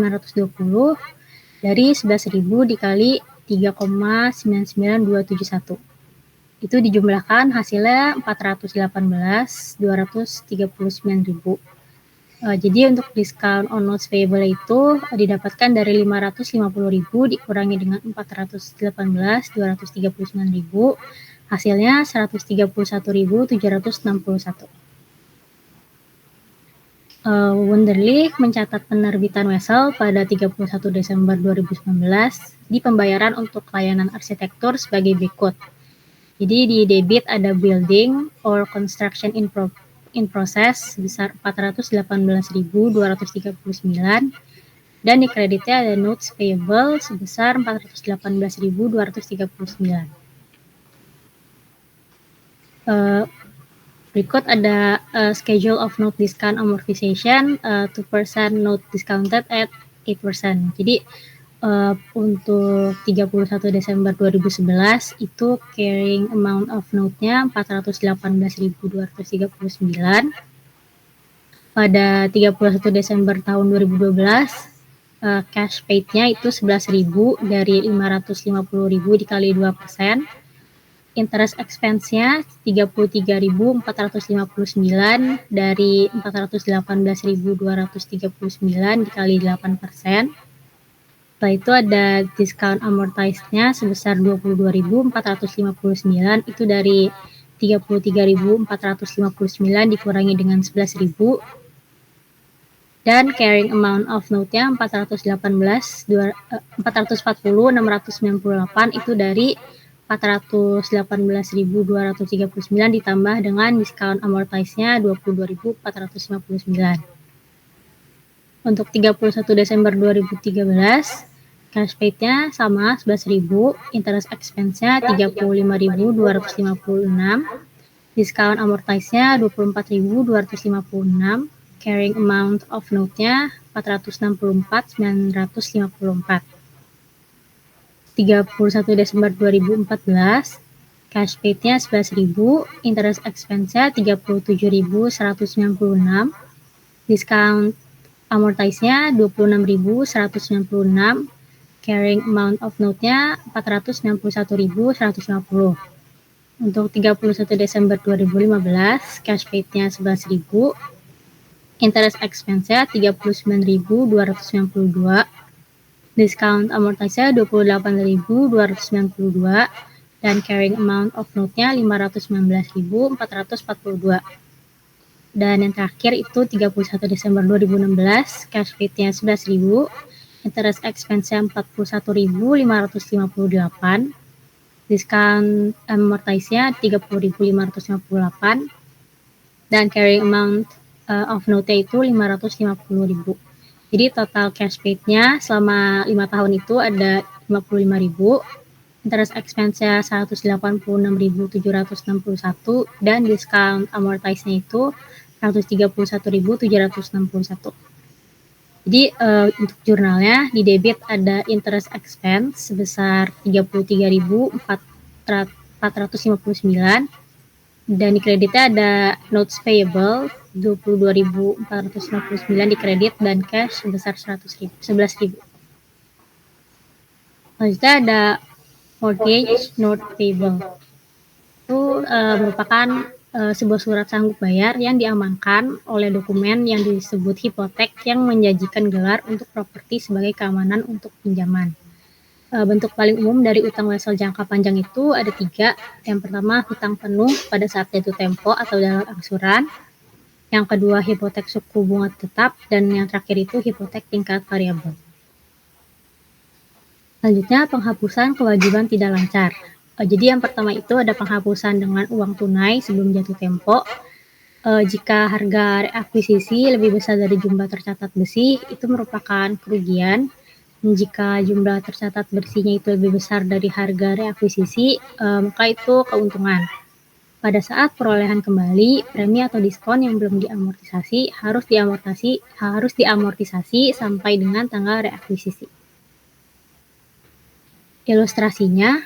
dari 11.000 dikali 3,99271. Itu dijumlahkan hasilnya 418.239.000. Jadi untuk discount on notes payable itu didapatkan dari 550.000 dikurangi dengan 418.239.000, hasilnya 131.761. Wunderlich mencatat penerbitan Wesel pada 31 Desember 2019 di pembayaran untuk layanan arsitektur sebagai berikut. Jadi di debit ada building or construction in process sebesar 418.239 dan di kreditnya ada notes payable sebesar 418.239. Berikut ada schedule of note discount amortization, 2% note discounted at 8%. Jadi untuk 31 Desember 2011 itu carrying amount of note-nya 418.239. Pada 31 Desember tahun 2012 cash paid-nya itu 11.000 dari 550.000 dikali 2%. Interest expense-nya 33.459 dari 418.239 dikali 8%. Setelah itu ada discount amortized-nya sebesar 22.459 itu dari 33.459 dikurangi dengan 11.000 dan carrying amount of note-nya 440.698 itu dari 418.239 ditambah dengan discount amortized-nya 22.459. Untuk 31 Desember 2013, cash paid-nya sama 11.000, interest expense-nya 35.256, discount amortized-nya 24.256, carrying amount of note-nya 464.954. 31 Desember 2014, cash paid-nya 11.000, interest expense-nya 37.196, discount amortized-nya 26.196, carrying amount of note-nya 461.150. Untuk 31 Desember 2015, cash paid-nya 11.000, interest expense-nya 39.292, discount amortized-nya 28.292 dan carrying amount of note-nya 519.442. Dan yang terakhir itu 31 Desember 2016, cash paid-nya 11.000, interest expense-nya 41.558, discount amortized-nya 30.558 dan carrying amount of note-nya itu 550.000. Jadi total cash paid-nya selama 5 tahun itu ada 55.000, interest expense-nya 186.761 dan discount amortized-nya itu 131.761. Jadi untuk jurnalnya di debit ada interest expense sebesar 33.459 dan di kreditnya ada notes payable 22.459 di kredit dan cash sebesar 11.000. Selanjutnya ada mortgage note payable. Itu merupakan sebuah surat sanggup bayar yang diamankan oleh dokumen yang disebut hipotek yang menjanjikan gelar untuk properti sebagai keamanan untuk pinjaman. Bentuk paling umum dari utang wesel jangka panjang itu ada 3. Yang pertama, hutang penuh pada saat jatuh tempo atau dalam angsuran. Yang kedua, hipotek suku bunga tetap. Dan yang terakhir itu hipotek tingkat variabel. Selanjutnya, penghapusan kewajiban tidak lancar. Jadi yang pertama itu ada penghapusan dengan uang tunai sebelum jatuh tempo. Jika harga reakuisisi lebih besar dari jumlah tercatat bersih, itu merupakan kerugian. Jika jumlah tercatat bersihnya itu lebih besar dari harga reakuisisi, maka itu keuntungan. Pada saat perolehan kembali, premi atau diskon yang belum diamortisasi harus diamortisasi sampai dengan tanggal reakuisisi. Ilustrasinya,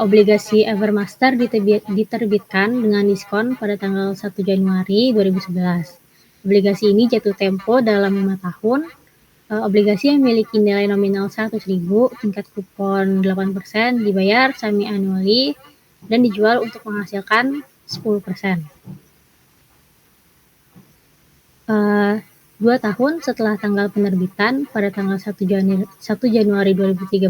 obligasi Evermaster diterbitkan dengan diskon pada tanggal 1 Januari 2011. Obligasi ini jatuh tempo dalam 5 tahun. Obligasi yang memiliki nilai nominal 100.000, tingkat kupon 8%, dibayar semi-annually, dan dijual untuk menghasilkan 10%. 2 tahun setelah tanggal penerbitan, pada tanggal 1 Januari 2013,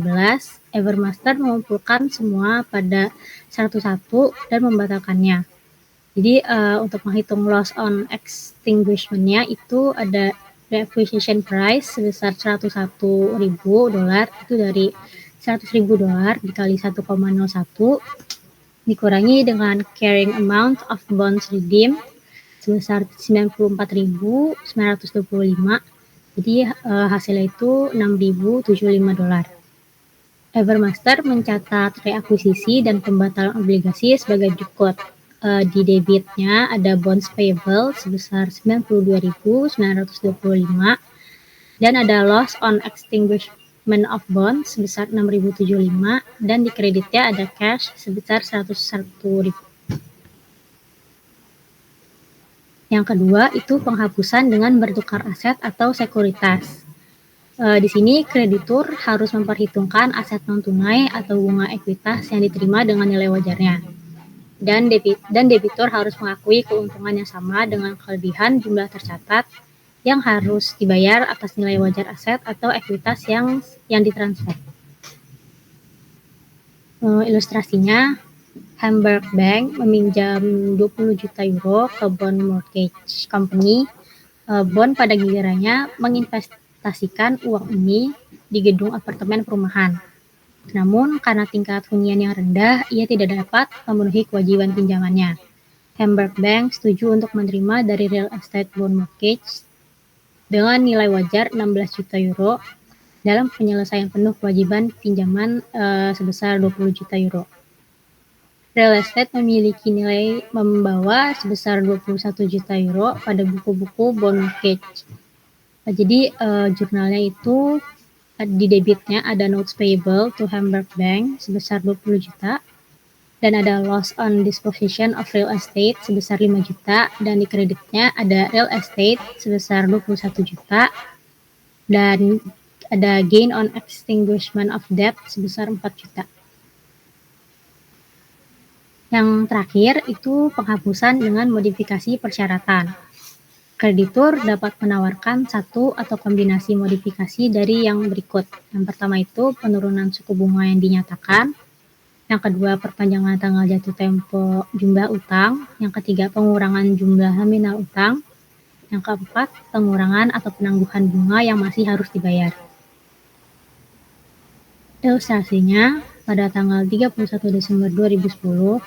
Evermaster mengumpulkan semua pada satu-satu dan membatalkannya. Jadi untuk menghitung loss on extinguishment-nya itu ada reacquisition price sebesar $101.000 itu dari $100.000 dikali 1,01 dikurangi dengan carrying amount of bonds redeemed sebesar $94.925. Jadi hasilnya itu $6.075. Evermaster mencatat reakuisisi dan pembatalan obligasi sebagai berikut. Di debitnya ada bonds payable sebesar $92.925 dan ada loss on extinguishment of bonds sebesar $6.075 dan di kreditnya ada cash sebesar $101.000. Yang kedua itu penghapusan dengan bertukar aset atau sekuritas. Di sini kreditur harus memperhitungkan aset non-tunai atau bunga ekuitas yang diterima dengan nilai wajarnya. Dan debitur harus mengakui keuntungan yang sama dengan kelebihan jumlah tercatat yang harus dibayar atas nilai wajar aset atau ekuitas yang ditransfer. Ilustrasinya, Hamburg Bank meminjam 20 juta euro ke Bond Mortgage Company. Bond pada gilirannya menginvestasikan uang ini di gedung apartemen perumahan. Namun karena tingkat hunian yang rendah, ia tidak dapat memenuhi kewajiban pinjamannya. Hamburg Bank setuju untuk menerima dari real estate bond mortgage dengan nilai wajar 16 juta euro dalam penyelesaian penuh kewajiban pinjaman sebesar 20 juta euro. Real estate memiliki nilai membawa sebesar 21 juta euro pada buku-buku bond mortgage. Jadi jurnalnya itu di debitnya ada notes payable to Hamburg Bank sebesar 20 juta dan ada loss on disposition of real estate sebesar 5 juta dan di kreditnya ada real estate sebesar 21 juta dan ada gain on extinguishment of debt sebesar 4 juta. Yang terakhir itu penghapusan dengan modifikasi persyaratan. Kreditur dapat menawarkan satu atau kombinasi modifikasi dari yang berikut. Yang pertama itu penurunan suku bunga yang dinyatakan. Yang kedua, perpanjangan tanggal jatuh tempo jumlah utang. Yang ketiga, pengurangan jumlah nominal utang. Yang keempat, pengurangan atau penangguhan bunga yang masih harus dibayar. Ilustrasinya, pada tanggal 31 Desember 2010,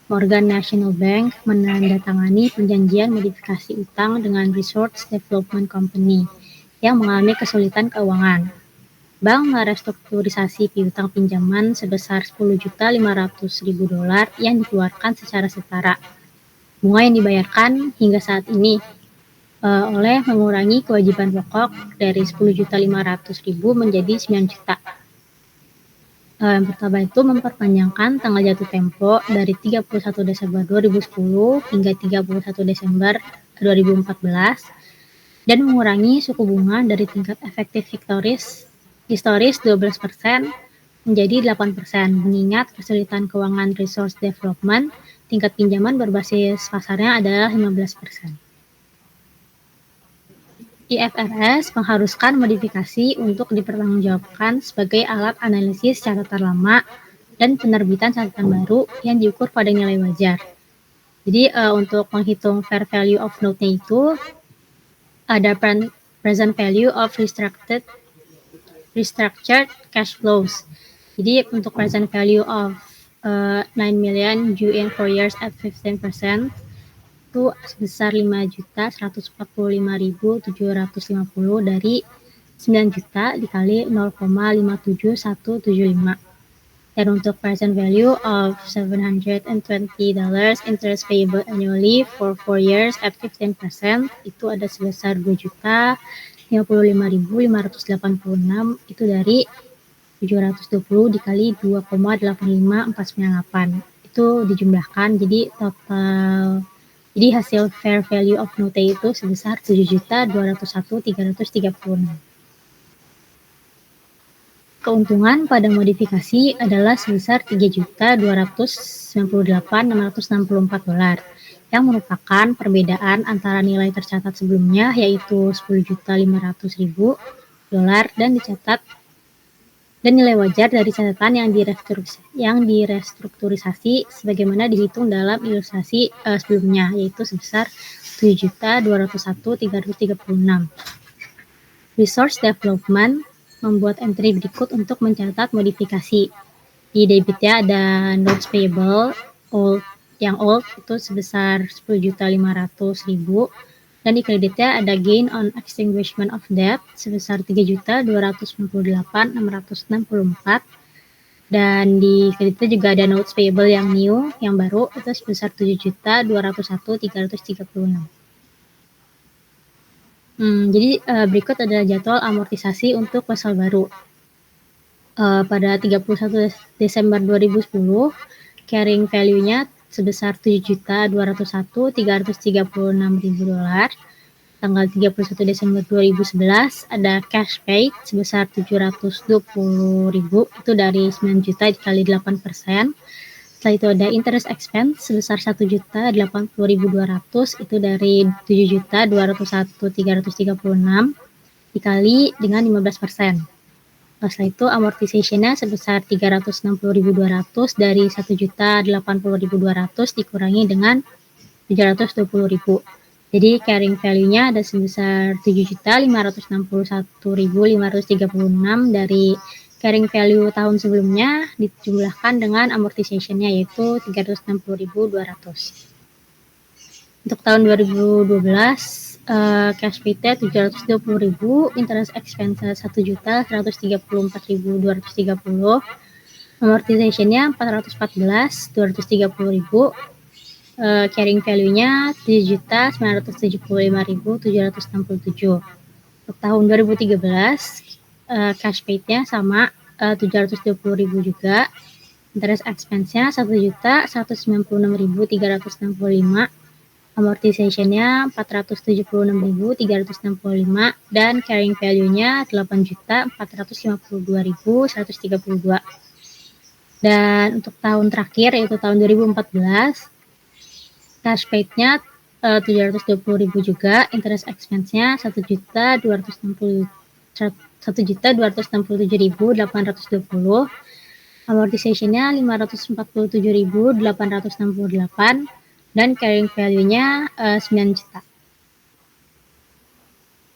Morgan National Bank menandatangani perjanjian modifikasi utang dengan Resource Development Company yang mengalami kesulitan keuangan. Bank merestrukturisasi piutang pinjaman sebesar $10.500.000 yang dikeluarkan secara setara. Bunga yang dibayarkan hingga saat ini oleh mengurangi kewajiban pokok dari $10.500.000 menjadi 9 juta. Yang pertama itu memperpanjangkan tanggal jatuh tempo dari 31 Desember 2010 hingga 31 Desember 2014 dan mengurangi suku bunga dari tingkat efektif historis 12% menjadi 8%. Mengingat kesulitan keuangan Resource Development, tingkat pinjaman berbasis pasarnya adalah 15%. IFRS mengharuskan modifikasi untuk dipertanggungjawabkan sebagai alat analisis catatan lama dan penerbitan catatan baru yang diukur pada nilai wajar. Jadi untuk menghitung fair value of note-nya itu ada present value of restructured cash flows. Jadi untuk present value of 9 million due in 4 years at 15% itu sebesar 5.145.750 dari 9 juta dikali 0,57175. Dan untuk present value of $720 interest payable annually for 4 years at 15% itu ada sebesar 2.055.586 itu dari 720 dikali 2,85498 itu dijumlahkan jadi hasil fair value of note itu sebesar 7.201.336. Keuntungan pada modifikasi adalah sebesar $3.298.664 yang merupakan perbedaan antara nilai tercatat sebelumnya yaitu $10.500.000 dan dicatat dan nilai wajar dari catatan yang direstrukturisasi sebagaimana dihitung dalam ilustrasi sebelumnya, yaitu sebesar 7.201.336. Resource Development membuat entry berikut untuk mencatat modifikasi. Di debitnya ada notes payable yang old itu sebesar 10.500.000, dan di kreditnya ada gain on extinguishment of debt sebesar 3.298.664, dan di kreditnya juga ada notes payable yang new, yang baru, itu sebesar 7.201.336. Jadi berikut adalah jadwal amortisasi untuk pasal baru. Pada 31 Desember 2010, carrying value-nya sebesar 7.201.336.000 dolar. Tanggal 31 Desember 2011 ada cash paid sebesar 720.000, itu dari 9 juta dikali 8%. Setelah itu ada interest expense sebesar 1.080.200, itu dari 7.201.336 dikali dengan 15%. Setelah itu amortization-nya sebesar 360.200 dari 1.080.200 dikurangi dengan 720.000. Jadi carrying value-nya ada sebesar 7.561.536 dari carrying value tahun sebelumnya dijumlahkan dengan amortization-nya yaitu 360.200. Untuk tahun 2012 cash paid-nya 720.000, interest expense 1.134.230, amortization-nya 414.230.000, carrying value-nya 7.975.767. Untuk tahun 2013 cash paid-nya sama 720.000 juga, interest expense-nya 1.196.365, amortization-nya 476.365, dan carrying value-nya 8.452.132. Dan untuk tahun terakhir yaitu tahun 2014 cash paid-nya 720.000 juga, interest expense-nya 1.267.820, amortization-nya 547.868, dan carrying value-nya 9 juta.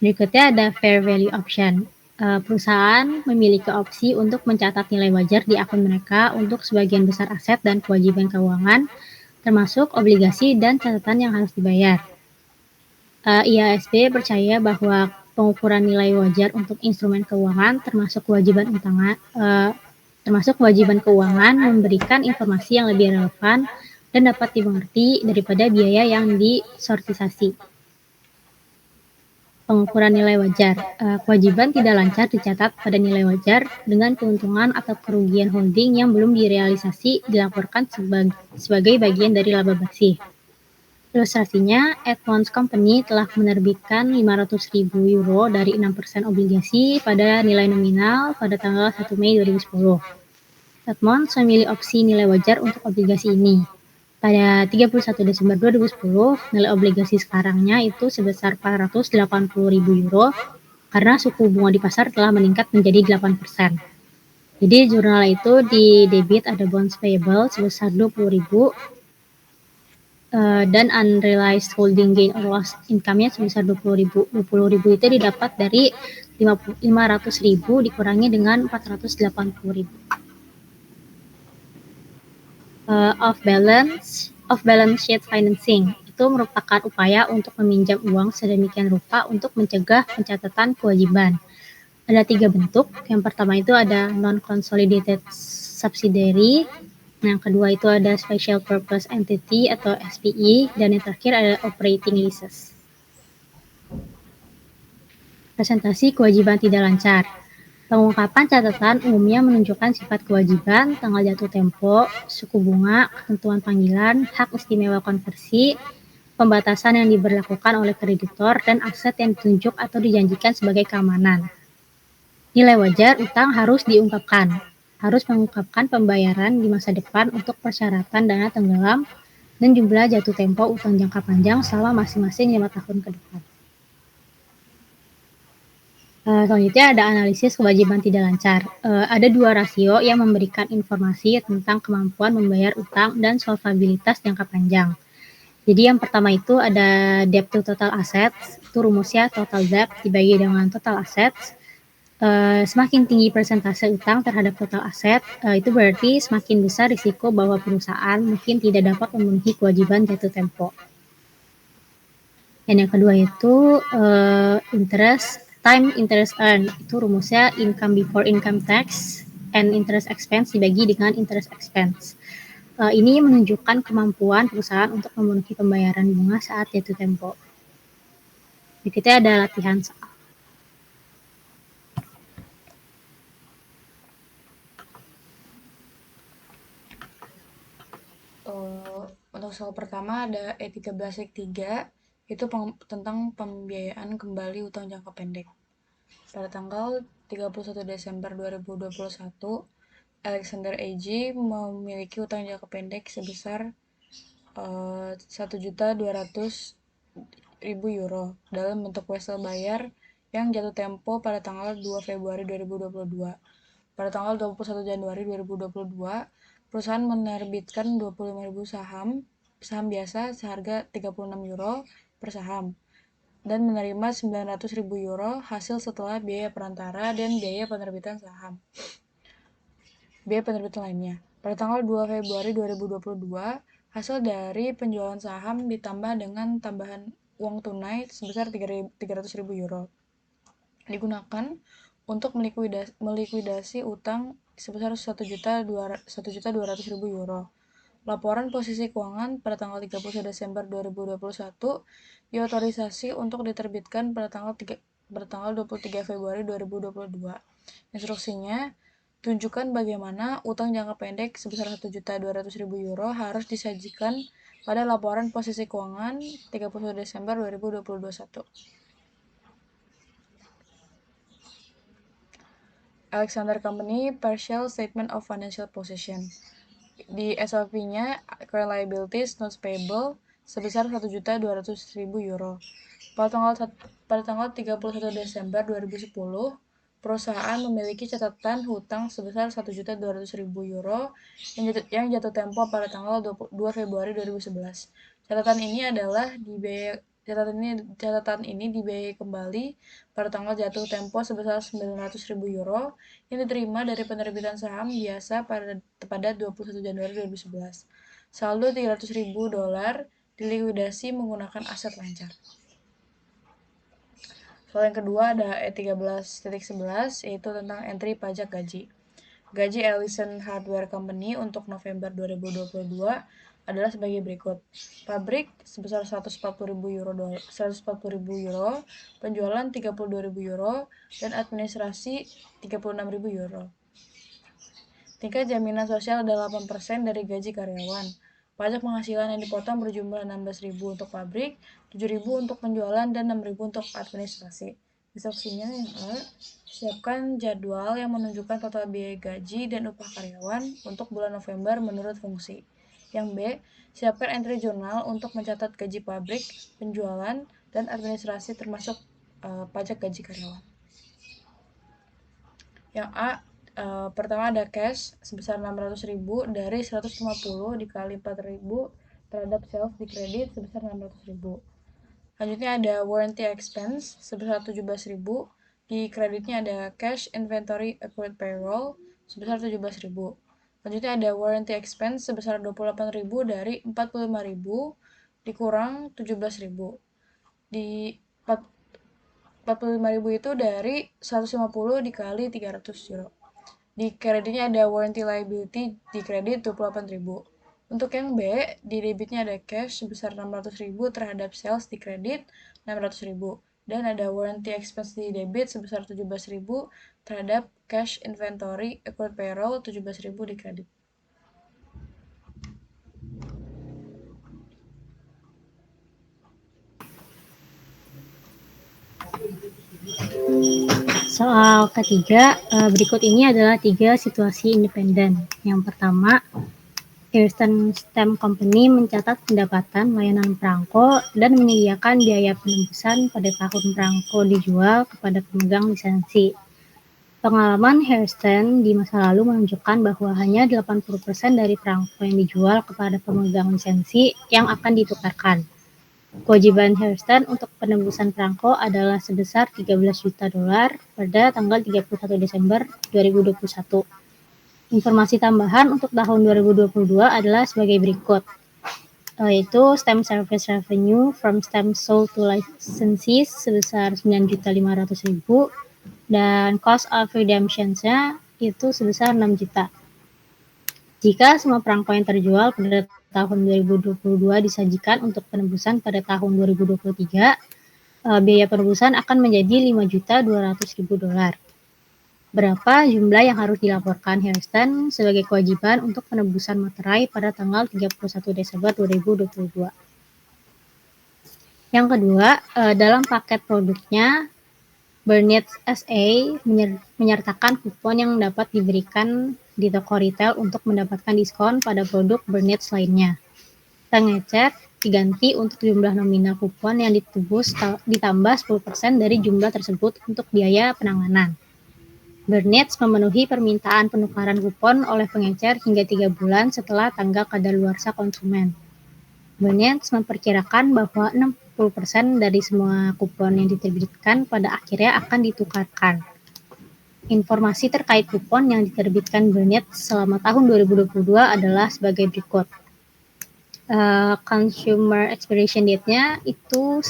Berikutnya ada fair value option. Perusahaan memiliki opsi untuk mencatat nilai wajar di akun mereka untuk sebagian besar aset dan kewajiban keuangan, termasuk obligasi dan catatan yang harus dibayar. IASB percaya bahwa pengukuran nilai wajar untuk instrumen keuangan termasuk kewajiban keuangan memberikan informasi yang lebih relevan dan dapat dimengerti daripada biaya yang disortisasi. Pengukuran nilai wajar. Kewajiban tidak lancar dicatat pada nilai wajar dengan keuntungan atau kerugian holding yang belum direalisasi dilaporkan sebagai bagian dari laba bersih. Ilustrasinya, Edmonds Company telah menerbitkan 500.000 euro dari 6% obligasi pada nilai nominal pada tanggal 1 Mei 2010. Edmonds memilih opsi nilai wajar untuk obligasi ini. Pada 31 Desember 2010, nilai obligasi sekarangnya itu sebesar 480.000 euro karena suku bunga di pasar telah meningkat menjadi 8%. Jadi jurnal itu di debit ada bonds payable sebesar 20.000 dan unrealized holding gain or loss income-nya sebesar 20.000. 20.000 itu didapat dari 500.000 dikurangi dengan 480.000. Off-balance sheet financing itu merupakan upaya untuk meminjam uang sedemikian rupa untuk mencegah pencatatan kewajiban. Ada 3 bentuk. Yang pertama itu ada non-consolidated subsidiary, yang kedua itu ada special purpose entity atau SPE, dan yang terakhir ada operating leases. Presentasi kewajiban tidak lancar. Pengungkapan catatan umumnya menunjukkan sifat kewajiban, tanggal jatuh tempo, suku bunga, ketentuan panggilan, hak istimewa konversi, pembatasan yang diberlakukan oleh kreditor, dan aset yang ditunjuk atau dijanjikan sebagai keamanan. Nilai wajar utang harus diungkapkan. Harus mengungkapkan pembayaran di masa depan untuk persyaratan dana tenggelam dan jumlah jatuh tempo utang jangka panjang selama masing-masing 5 tahun ke depan. Selanjutnya ada analisis kewajiban tidak lancar. Ada 2 rasio yang memberikan informasi tentang kemampuan membayar utang dan solvabilitas jangka panjang. Jadi yang pertama itu ada debt to total assets, itu rumusnya total debt dibagi dengan total assets. Semakin tinggi persentase utang terhadap total aset, itu berarti semakin besar risiko bahwa perusahaan mungkin tidak dapat memenuhi kewajiban jatuh tempo. Dan yang kedua itu interest earned, itu rumusnya income before income tax and interest expense dibagi dengan interest expense. Ini menunjukkan kemampuan perusahaan untuk memenuhi pembayaran bunga saat jatuh tempo. Berikutnya ada latihan soal. Untuk soal pertama ada E13-3, itu tentang pembiayaan kembali utang jangka pendek. Pada tanggal 31 Desember 2021, Alexander AG memiliki utang jangka pendek sebesar 1.200.000 euro dalam bentuk wesel bayar yang jatuh tempo pada tanggal 2 Februari 2022. Pada tanggal 21 Januari 2022, perusahaan menerbitkan 25.000 saham biasa seharga 36 euro per saham dan menerima 900.000 euro hasil setelah biaya perantara dan biaya penerbitan lainnya. Pada tanggal 2 Februari 2022, hasil dari penjualan saham ditambah dengan tambahan uang tunai sebesar 300.000 euro digunakan untuk melikuidasi utang sebesar 1.200.000 euro. Laporan posisi keuangan pada tanggal 31 Desember 2021 diotorisasi untuk diterbitkan pada tanggal 23 Februari 2022. Instruksinya, tunjukkan bagaimana utang jangka pendek sebesar 1.200.000 euro harus disajikan pada laporan posisi keuangan 31 Desember 2021. Alexander Company Partial Statement of Financial Position. Di SOP-nya, current liabilities notes payable sebesar 1.200.000 euro. Pada tanggal 31 Desember 2010, perusahaan memiliki catatan hutang sebesar 1.200.000 euro yang jatuh tempo pada tanggal 2 Februari 2011. Catatan ini dibiayai kembali pada tanggal jatuh tempo sebesar 900.000 euro yang diterima dari penerbitan saham biasa pada 21 Januari 2011. Saldo $300.000 dilikuidasi menggunakan aset lancar. Soal yang kedua ada E13.11, yaitu tentang entry pajak gaji. Gaji Ellison Hardware Company untuk November 2022 adalah sebagai berikut. Pabrik sebesar 140.000 euro, penjualan 32.000 euro, dan administrasi 36.000 euro. Tingkat jaminan sosial adalah 8% dari gaji karyawan. Pajak penghasilan yang dipotong berjumlah 16.000 untuk pabrik, 7.000 untuk penjualan, dan 6.000 untuk administrasi. Instruksinya yang A, siapkan jadwal yang menunjukkan total biaya gaji dan upah karyawan untuk bulan November menurut fungsi. Yang B, siapkan entry jurnal untuk mencatat gaji pabrik, penjualan, dan administrasi termasuk pajak gaji karyawan. Yang A, pertama ada cash sebesar 600.000 dari 150 dikali 4.000 terhadap sales di kredit sebesar 600.000. Selanjutnya ada warranty expense sebesar 17.000, di kreditnya ada cash inventory accrued payroll sebesar 17.000. Selanjutnya ada warranty expense sebesar 28.000 dari 45.000 dikurang 17.000. Di 45.000 itu dari 150 dikali 300 euro. Di kreditnya ada warranty liability di kredit 28.000. Untuk yang B, di debitnya ada cash sebesar 600.000 terhadap sales di kredit 600.000. Dan ada warranty expense di debit sebesar 17.000 terhadap cash inventory accrued payroll 17.000 di kredit. Soal ketiga, berikut ini adalah 3 situasi independen. Yang pertama, Houston Stamp Company mencatat pendapatan layanan perangko dan menyediakan biaya penembusan pada tahun perangko dijual kepada pemegang lisensi. Pengalaman Houston di masa lalu menunjukkan bahwa hanya 80% dari perangko yang dijual kepada pemegang lisensi yang akan ditukarkan. Kewajiban Houston untuk penembusan perangko adalah sebesar $13 juta pada tanggal 31 Desember 2021. Informasi tambahan untuk tahun 2022 adalah sebagai berikut, yaitu stamp service revenue from stamp sold to licensees sebesar 9.500.000 dan cost of redemption-nya itu sebesar 6 juta. Jika semua perangko yang terjual pada tahun 2022 disajikan untuk penembusan pada tahun 2023, biaya penembusan akan menjadi $5.200.000. Berapa jumlah yang harus dilaporkan Houston sebagai kewajiban untuk penembusan materai pada tanggal 31 Desember 2022. Yang kedua, dalam paket produknya, Burnett SA menyertakan kupon yang dapat diberikan di toko retail untuk mendapatkan diskon pada produk Burnett lainnya. Pengecer diganti untuk jumlah nominal kupon yang ditebus ditambah 10% dari jumlah tersebut untuk biaya penanganan. Burnett memenuhi permintaan penukaran kupon oleh pengecer hingga 3 bulan setelah tanggal kadaluarsa konsumen. Burnett memperkirakan bahwa 60% dari semua kupon yang diterbitkan pada akhirnya akan ditukarkan. Informasi terkait kupon yang diterbitkan Burnett selama tahun 2022 adalah sebagai berikut. Consumer expiration date-nya itu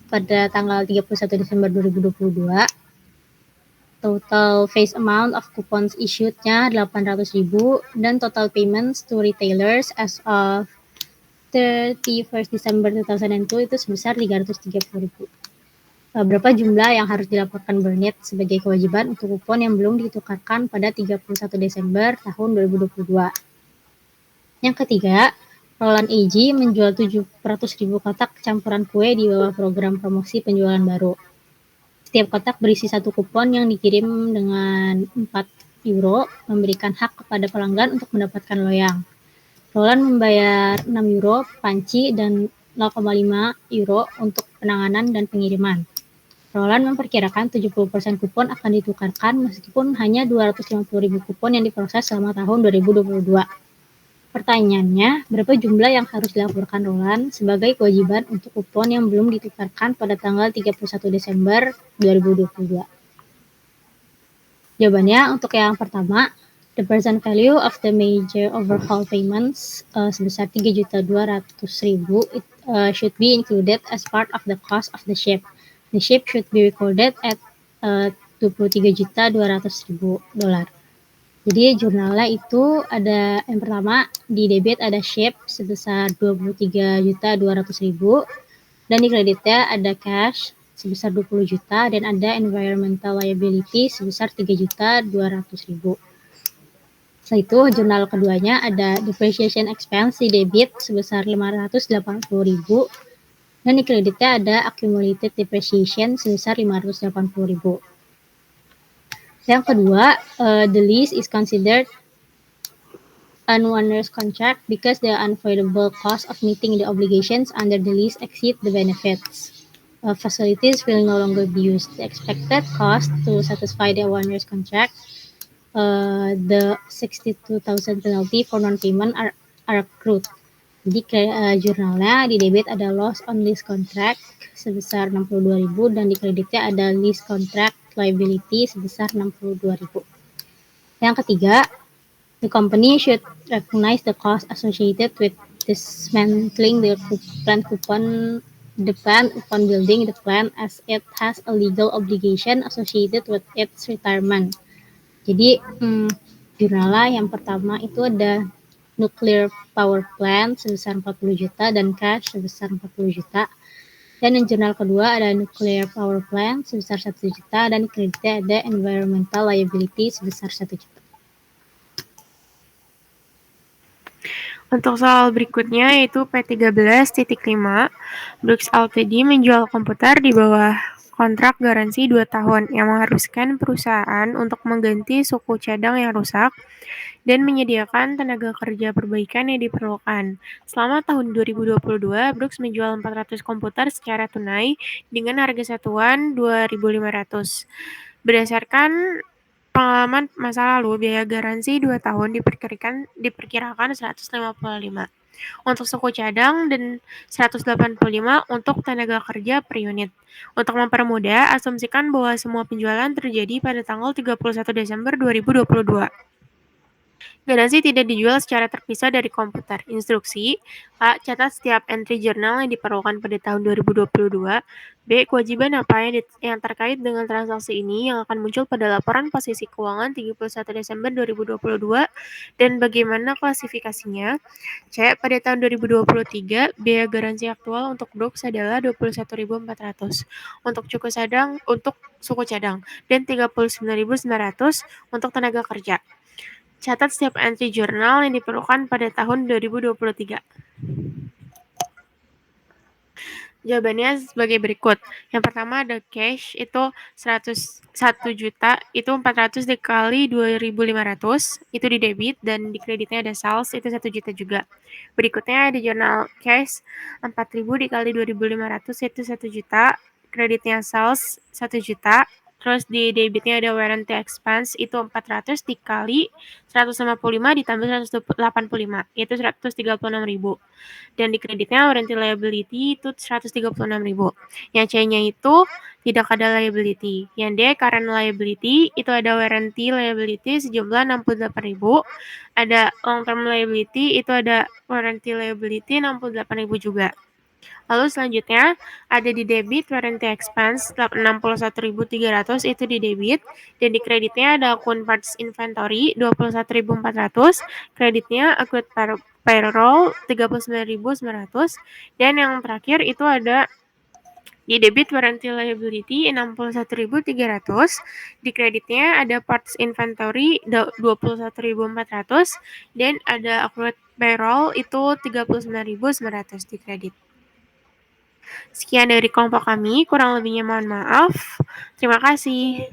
pada tanggal 31 Desember 2022. Total face amount of coupons issued-nya 800.000 dan total payments to retailers as of 31st December 2002 itu sebesar 330.000. Berapa jumlah yang harus dilaporkan Burnett sebagai kewajiban untuk kupon yang belum ditukarkan pada 31 Desember tahun 2022. Yang ketiga, Roland AG menjual 700.000 kotak campuran kue di bawah program promosi penjualan baru. Setiap kotak berisi satu kupon yang dikirim dengan €4, memberikan hak kepada pelanggan untuk mendapatkan loyang. Roland membayar €6 panci dan €0,5 untuk penanganan dan pengiriman. Roland memperkirakan 70% kupon akan ditukarkan meskipun hanya 250.000 kupon yang diproses selama tahun 2022. Pertanyaannya, berapa jumlah yang harus dilaporkan Roland sebagai kewajiban untuk kupon yang belum ditukarkan pada tanggal 31 Desember 2022? Jawabannya untuk yang pertama, the present value of the major overhaul payments sebesar $3.200.000 should be included as part of the cost of the ship. The ship should be recorded at $23.200.000. Jadi jurnalnya itu ada yang pertama di debit ada ship sebesar 23.200.000 dan di kreditnya ada cash sebesar 20 juta dan ada environmental liability sebesar 3.200.000. Setelah itu jurnal keduanya ada depreciation expense di debit sebesar 580.000 dan di kreditnya ada accumulated depreciation sebesar 580.000. Yang kedua, the lease is considered an owner's contract because the unavoidable cost of meeting the obligations under the lease exceed the benefits. Facilities will no longer be used. The expected cost to satisfy the owner's contract, the 62,000 penalty for non-payment are accrued. Jadi jurnalnya di debit ada loss on lease contract sebesar 62.000 dan di kreditnya ada lease contract liability sebesar 62.000. Yang ketiga, the company should recognize the cost associated with dismantling the plant upon building the plant as it has a legal obligation associated with its retirement. Jadi jurnalnya yang pertama itu ada nuclear power plant sebesar 40 juta dan cash sebesar 40 juta. Dan yang jurnal kedua ada nuclear power plant sebesar 1 juta dan kreditnya ada environmental liability sebesar 1 juta. Untuk soal berikutnya yaitu P13.5, Brooks Ltd menjual komputer di bawah kontrak garansi 2 tahun yang mengharuskan perusahaan untuk mengganti suku cadang yang rusak dan menyediakan tenaga kerja perbaikan yang diperlukan. Selama tahun 2022, Brooks menjual 400 komputer secara tunai dengan harga satuan 2.500. Berdasarkan pengalaman masa lalu, biaya garansi 2 tahun diperkirakan 155 untuk suku cadang dan 185 untuk tenaga kerja per unit. Untuk mempermudah, asumsikan bahwa semua penjualan terjadi pada tanggal 31 Desember 2022. Garansi tidak dijual secara terpisah dari komputer. Instruksi: A. Catat setiap entry jurnal yang diperlukan pada tahun 2022. B. Kewajiban apa yang terkait dengan transaksi ini yang akan muncul pada laporan posisi keuangan 31 Desember 2022 dan bagaimana klasifikasinya. C. Pada tahun 2023, biaya garansi aktual untuk Brooks adalah 21.400 untuk suku cadang dan 39.900 untuk tenaga kerja. Catat setiap entry jurnal yang diperlukan pada tahun 2023. Jawabannya sebagai berikut. Yang pertama ada cash itu 1 juta, itu 400 dikali 2.500, itu di debit, dan di kreditnya ada sales, itu 1 juta juga. Berikutnya ada journal cash 4.000 dikali 2.500, itu 1 juta, kreditnya sales 1 juta, terus di debitnya ada warranty expense, itu 400 dikali 155 ditambah 185, itu 136.000. Dan di kreditnya warranty liability itu 136.000. Yang C-nya itu tidak ada liability. Yang D current liability itu ada warranty liability sejumlah 68.000. Ada long term liability itu ada warranty liability 68.000 juga. Lalu selanjutnya ada di debit warranty expense 61.300 itu di debit, dan di kreditnya ada akun parts inventory 21.400, kreditnya accrued payroll 39.900, dan yang terakhir itu ada di debit warranty liability 61.300, di kreditnya ada parts inventory 21.400, dan ada accrued payroll itu 39.900 di kredit. Sekian dari kelompok kami, kurang lebihnya mohon maaf. Terima kasih.